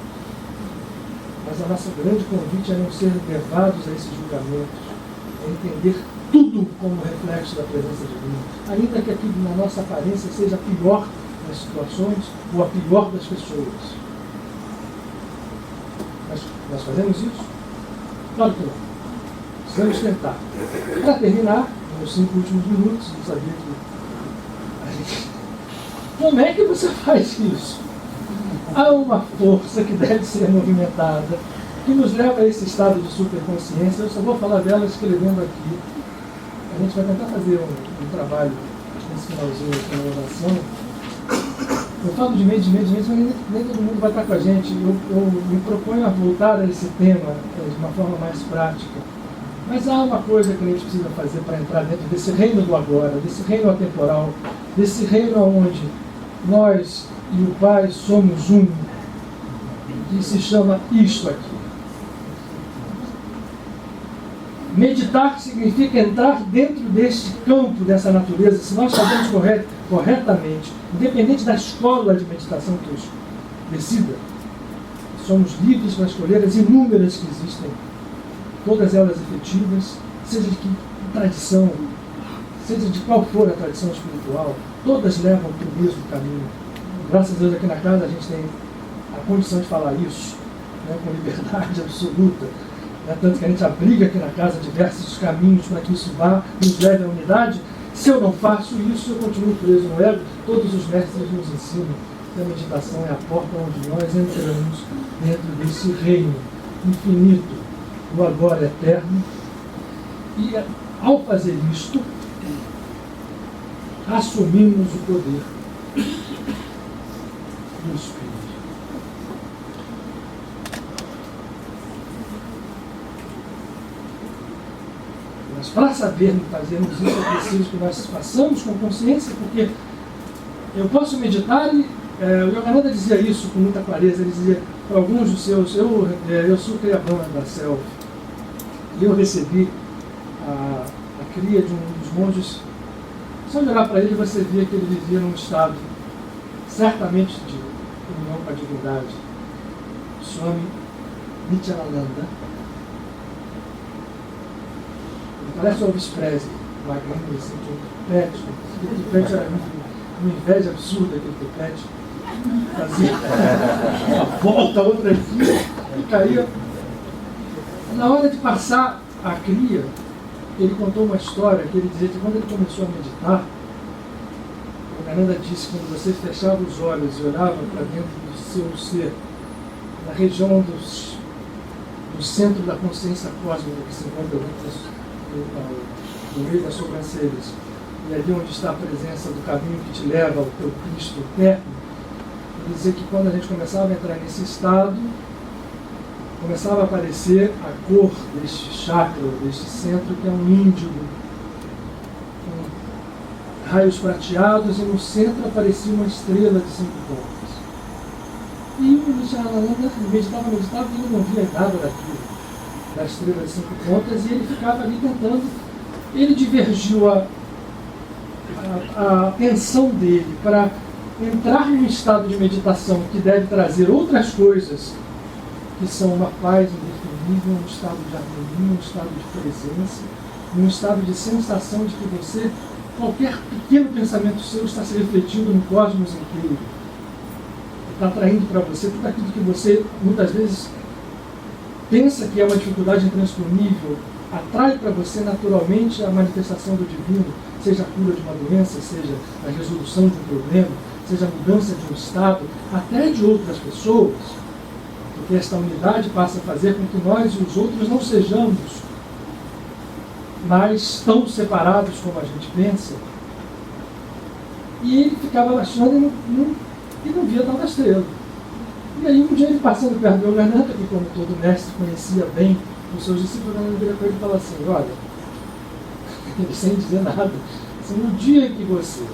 Mas a nossa grande convite é não ser levados a esses julgamentos, é entender tudo como reflexo da presença divina, ainda que aquilo na nossa aparência seja a pior das situações ou a pior das pessoas. Mas nós fazemos isso? Claro que não. Precisamos tentar. Para terminar, nos 5 últimos minutos, não sabia que como é que você faz isso? Há uma força que deve ser movimentada, que nos leva a esse estado de superconsciência. Eu só vou falar dela escrevendo aqui. A gente vai tentar fazer um trabalho nesse finalzinho aqui na oração. Eu falo de mente, mas nem todo mundo vai estar com a gente. Eu me proponho a voltar a esse tema de uma forma mais prática. Mas há uma coisa que a gente precisa fazer para entrar dentro desse reino do agora, desse reino atemporal, desse reino onde nós e o Pai somos um, que se chama isto aqui. Meditar significa entrar dentro deste campo, dessa natureza. Se nós fazemos corretamente, independente da escola de meditação que eu decida, somos livres para escolher as inúmeras que existem, todas elas efetivas, seja de que tradição, seja de qual for a tradição espiritual, todas levam para o mesmo caminho. Graças a Deus aqui na casa a gente tem a condição de falar isso, né, com liberdade absoluta. Tanto que a gente abriga aqui na casa diversos caminhos para que isso vá, nos leve à unidade. Se eu não faço isso, eu continuo preso no ego. Todos os mestres nos ensinam que a meditação é a porta onde nós entramos dentro desse reino infinito, do agora eterno. E ao fazer isto, assumimos o poder do Espírito. Mas para sabermos fazermos isso, é preciso que nós façamos com consciência, porque eu posso meditar e o Yogananda dizia isso com muita clareza. Ele dizia para alguns dos seus, eu sou criabana da selva, e eu recebi a cria de um dos monges. Só de olhar para ele, você via que ele vivia num estado certamente de união com a divindade. Swami Nityananda. Ele parece o Elvis Presley, magrinho, assim, de um tupete. Aquele tupete era uma inveja absurda, aquele tupete. Fazia uma volta, outra aqui, e caía. Na hora de passar a cria, ele contou uma história que ele dizia que quando ele começou a meditar, o Yogananda disse que quando você fechava os olhos e olhava para dentro do seu ser, na região do centro da consciência cósmica que se encontra no meio das sobrancelhas, e ali onde está a presença do caminho que te leva ao teu Cristo eterno, dizer que quando a gente começava a entrar nesse estado, começava a aparecer a cor deste chakra, deste centro, que é um índigo, com raios prateados, e no centro aparecia uma estrela de 5 pontas. E o Nityananda meditava, e ele não via nada daquilo, da estrela de 5 pontas, e ele ficava ali tentando. Ele divergiu a atenção dele para entrar num estado de meditação que deve trazer outras coisas, que são uma paz indefinível, um estado de harmonia, um estado de presença, um estado de sensação de que você, qualquer pequeno pensamento seu está se refletindo no cosmos inteiro. Está atraindo para você tudo aquilo que você, muitas vezes, pensa que é uma dificuldade intransponível, atrai para você naturalmente a manifestação do divino, seja a cura de uma doença, seja a resolução de um problema, seja a mudança de um estado, até de outras pessoas, porque esta unidade passa a fazer com que nós e os outros não sejamos mais tão separados como a gente pensa. E ele ficava achando e não via tal da estrela. E aí um dia ele passando perto do Yogananda, que como todo mestre conhecia bem os seus discípulos, ele vira para ele e fala assim: olha, ele sem dizer nada, assim, no dia que você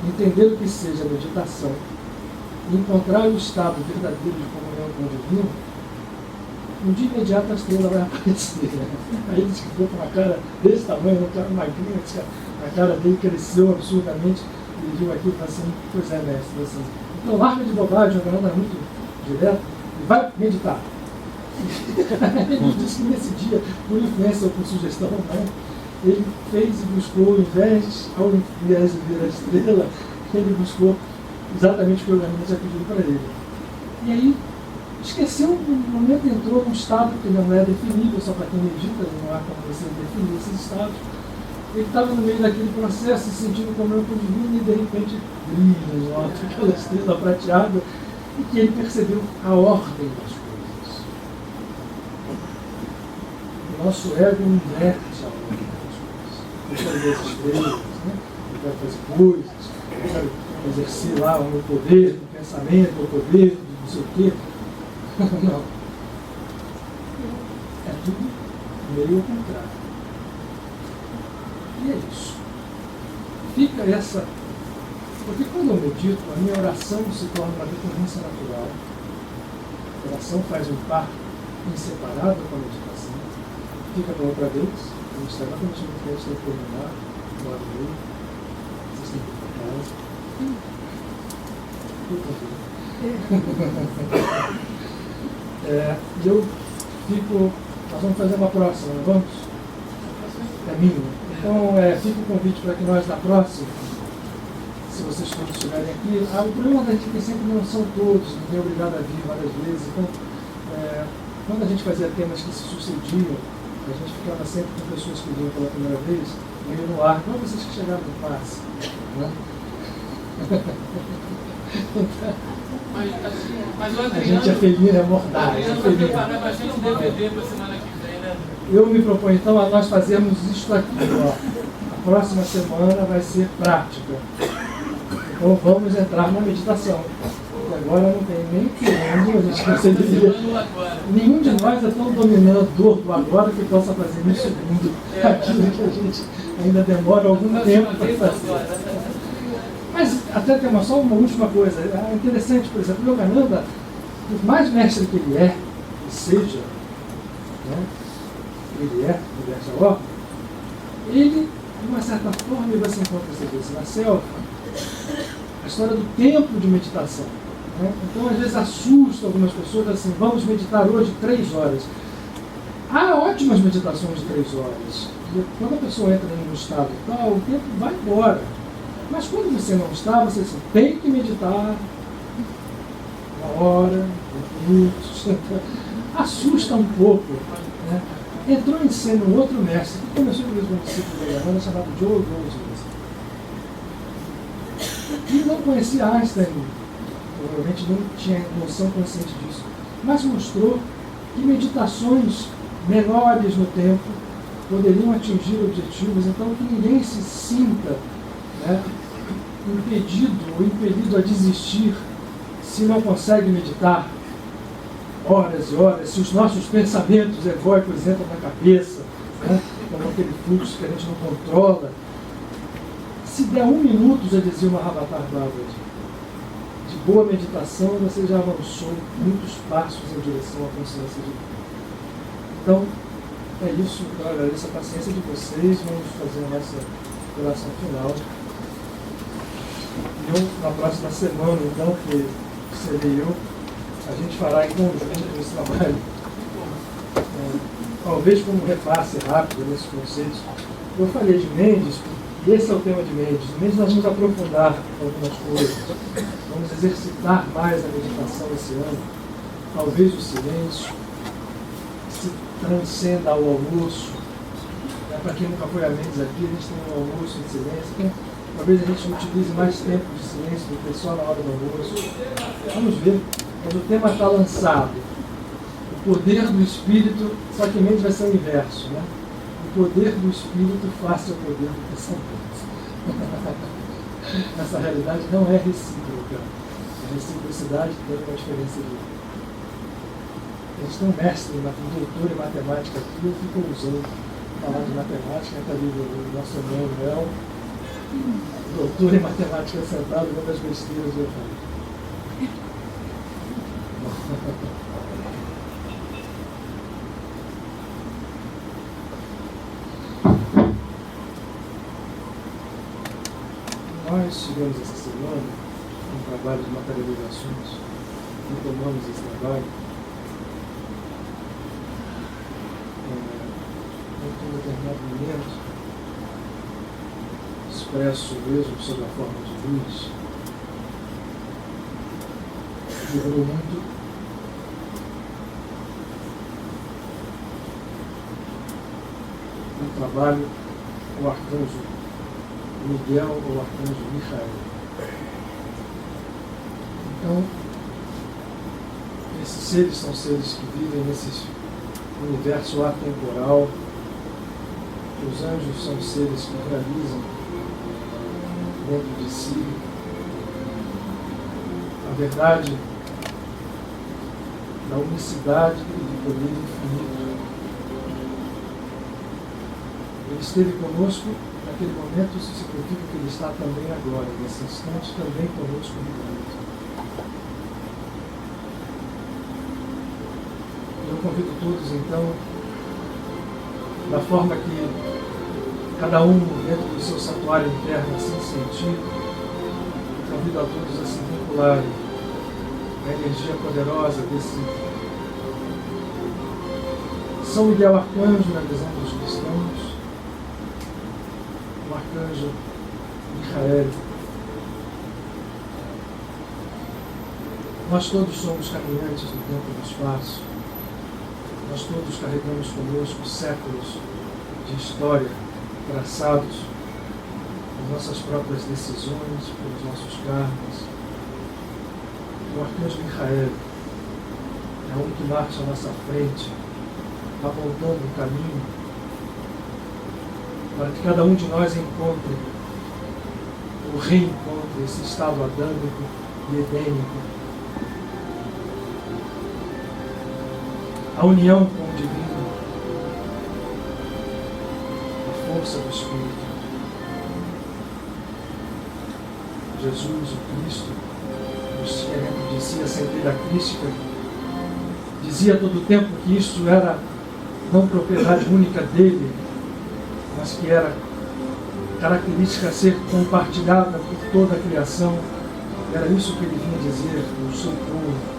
entender o que seja meditação e encontrar o estado verdadeiro de comunhão com o divino, no dia imediato a estrela vai aparecer. Aí ele ficou com uma cara desse tamanho, uma cara magrinha, a cara dele cresceu absurdamente, e viu aquilo e falou assim: pois é, mestre, assim, então larga de bobagem, o Yogananda é muito direto, e vai meditar. Ele disse que nesse dia, por influência ou por sugestão ou não, ele fez e buscou, ao invés de ver a estrela, ele buscou exatamente o que o Yogananda tinha pedido para ele. E aí, esqueceu, no momento entrou num estado que não é definível, só para quem medita, não há como você definir esses estados. Ele estava no meio daquele processo, se sentindo comunhão com o divino, e de repente brilha no alto aquela estrela prateada, e que ele percebeu a ordem das coisas. O nosso ego inverte a ordem das coisas. Ele vai ver as estrelas, né? Ele vai fazer coisas, ele vai exercer lá o meu poder do pensamento, o poder do não sei o quê. Não. É tudo meio ao contrário. E é isso. Fica essa. Porque quando eu medito, a minha oração se torna uma decorrência natural. A oração faz um par inseparável com a meditação. Fica para outra vez. A gente está exatamente no que a gente tem que terminar. No lado dele. Vocês têm que ir para casa. E eu fico. Nós vamos fazer uma próxima, não vamos? É minha. Então, fica o convite para que nós, na próxima, se vocês todos estiverem aqui, o problema da gente é que sempre não são todos, ninguém é obrigado a vir várias vezes. Então, quando a gente fazia temas que se sucediam, a gente ficava sempre com pessoas que vinham pela primeira vez, meio no ar, igual vocês que chegaram no passe. Né? Mas a gente é felina, é mordaz. Eu vou preparar bastante DVD para a semana que vem, né? Eu me proponho então a nós fazermos isto aqui, ó. A próxima semana vai ser prática. Então vamos entrar na meditação. Porque agora não tem nem querendo, a gente conseguiria. Nenhum de nós é tão dominador do agora que possa fazer em um segundo aquilo que a gente ainda demora algum tempo para fazer. Mas até tem só uma última coisa. É interessante, por exemplo, o Yogananda, por mais mestre que ele é, que seja, né? Ele é, diversa ordem, ele, de uma certa forma, você encontra essa vez na selva, a história do tempo de meditação. Né? Então, às vezes, assusta algumas pessoas assim: vamos meditar hoje 3 horas. Há ótimas meditações de 3 horas. E quando a pessoa entra em um estado tal, o tempo vai embora. Mas quando você não está, você tem que meditar 1 hora, 20 minutos. Assusta um pouco. Né? Entrou em cena um outro mestre, que começou com um discípulo da Yogananda chamado Joe Goldsmith. E não conhecia Einstein, provavelmente não tinha noção consciente disso, mas mostrou que meditações menores no tempo poderiam atingir objetivos, então que ninguém se sinta, né, impedido ou impelido a desistir se não consegue meditar horas e horas, se os nossos pensamentos egóicos entram na cabeça, né, como aquele fluxo que a gente não controla, se der 1 minuto, já dizia uma Mahavatar Bhagavad, de boa meditação, você já avançou muitos passos em direção à consciência de Deus. Então, é isso. Eu agradeço a paciência de vocês. Vamos fazer a nossa oração final. E na próxima semana, então, que serei eu, a gente fará em conjunto esse trabalho. Talvez como repasse rápido nesses conceitos. Eu falei de Mendes, e esse é o tema de Mendes. Em Mendes nós vamos aprofundar algumas coisas. Vamos exercitar mais a meditação esse ano. Talvez o silêncio se transcenda ao almoço. Para quem nunca foi a Mendes aqui, a gente tem um almoço em silêncio. Então, talvez a gente utilize mais tempo de silêncio do que só na hora do almoço. Vamos ver. Mas o tema está lançado. O poder do Espírito, só que Mendes vai ser o inverso, né? O poder do Espírito face ao poder do pensamento. Essa realidade não é recíproca. A reciprocidade tem uma diferença de... A gente tem um mestre, um doutor em matemática aqui, eu fico usando falar de matemática, está ali o nosso irmão, doutor em matemática sentado, uma das besteiras eu falo. Nós tivemos essa semana um trabalho de materializações, retomamos esse trabalho. Em um determinado momento, expresso mesmo sob a forma de luz, vibrou muito o trabalho, o arcanjo Miguel ou o arcanjo Michael. Então, esses seres são seres que vivem nesse universo atemporal. Os anjos são seres que realizam dentro de si a verdade da unicidade e do poder infinito. Ele esteve conosco naquele momento, isso significa que ele está também agora, nesse instante, também conosco no momento. Eu convido todos, então, da forma que cada um dentro do seu santuário interno assim sentir, convido a todos a se vincularem à energia poderosa desse São Miguel Arcanjo na visão dos cristãos, o arcanjo Michael. Nós todos somos caminhantes do tempo e do espaço. Nós todos carregamos conosco séculos de história traçados por nossas próprias decisões, pelos nossos karmas. O arcanjo Michael é um que marcha à nossa frente, apontando o caminho para que cada um de nós encontre ou reencontre esse estado adâmico e edênico, a união com o divino, a força do Espírito. Jesus, o Cristo, nos tinha dentro de si a centelha crística, dizia todo o tempo que isso era não propriedade única dele, mas que era característica a ser compartilhada por toda a criação. Era isso que ele vinha dizer: eu sou povo.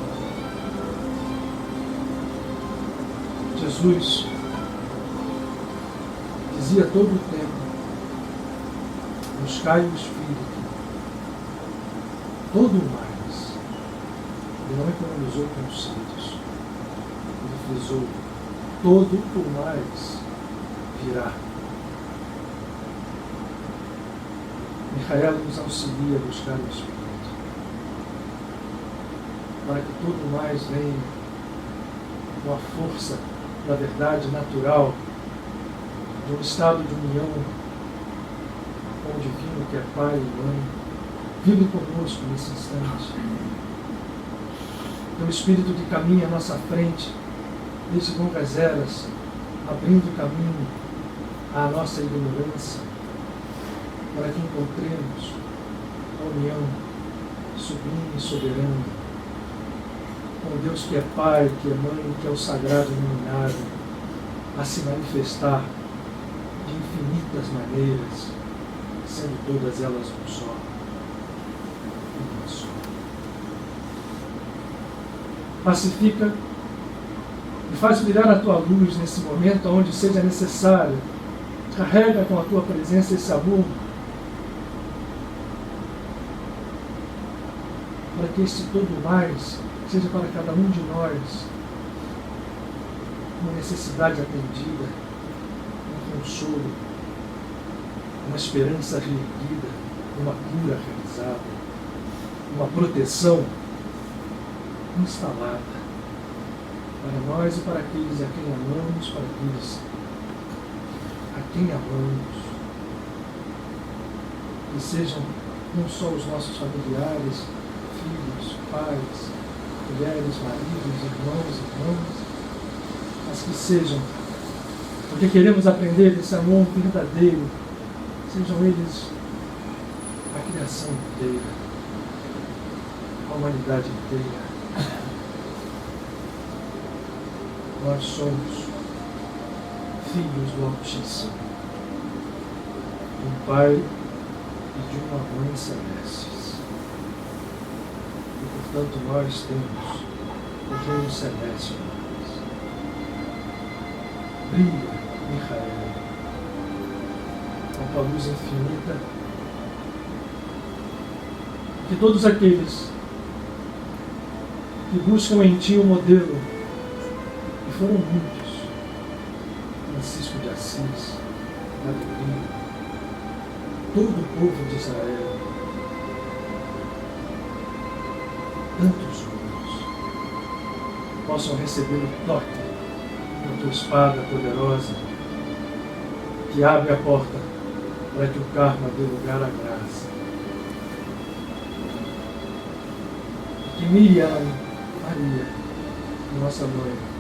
Jesus dizia todo o tempo: buscai o Espírito, todo o mais. Ele não economizou conceitos, ele frisou: todo o mais virá. Michael nos auxilia a buscar o Espírito, para que todo o mais venha com a força da verdade natural, de um estado de união com o divino que é Pai e Mãe. Vive conosco nesse instante. Teu Espírito que caminha à nossa frente desde longas eras, abrindo caminho à nossa ignorância, para que encontremos a união sublime e soberana com Deus que é Pai, que é Mãe, que é o Sagrado Iluminado, a se manifestar de infinitas maneiras, sendo todas elas um só. Uma só. Pacifica e faz brilhar a tua luz nesse momento onde seja necessário. Carrega com a tua presença esse amor, para que este todo mais seja para cada um de nós uma necessidade atendida, um consolo, uma esperança reerguida, uma cura realizada, uma proteção instalada para nós e para aqueles a quem amamos, para aqueles a quem amamos, que sejam não só os nossos familiares, filhos, pais, mulheres, maridos, irmãos, mas que sejam, porque queremos aprender esse amor verdadeiro, sejam eles a criação inteira, a humanidade inteira. Nós somos filhos do Altíssimo, de um Pai e de uma Mãe celestes. E, portanto, nós temos o Reino Celeste em nós. Brilha, Micael, com a tua luz infinita, que todos aqueles que buscam em ti o modelo, e foram muitos, Francisco de Assis, Alegria, todo o povo de Israel, tantos outros, possam receber o toque da tua espada poderosa, que abre a porta para que o karma dê lugar à graça. Que Miriam, Maria, nossa mãe,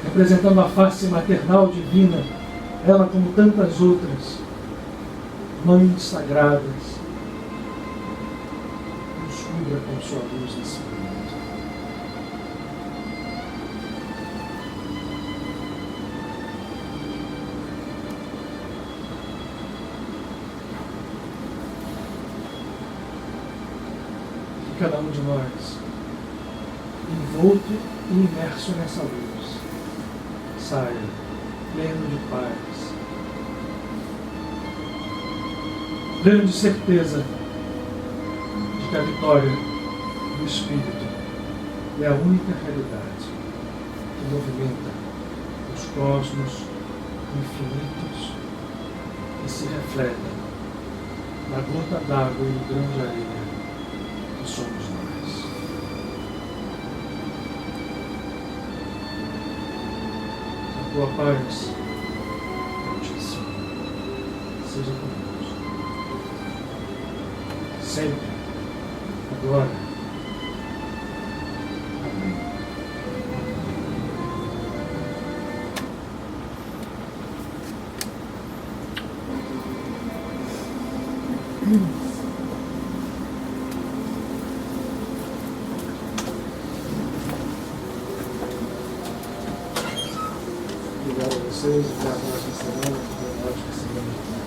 representando a face maternal divina, ela como tantas outras, mães sagradas, nos cubra com sua luz nesse momento. Que cada um de nós, envolto e imerso nessa luz, saia pleno de paz, pleno de certeza de que a vitória do Espírito é a única realidade que movimenta os cosmos infinitos e se refletem na gota d'água e no grão de areia que somos nós. A tua paz, Altíssimo, seja conosco, sempre, agora. Amém. Obrigado a vocês, até a próxima semana, que tenham uma ótima semana.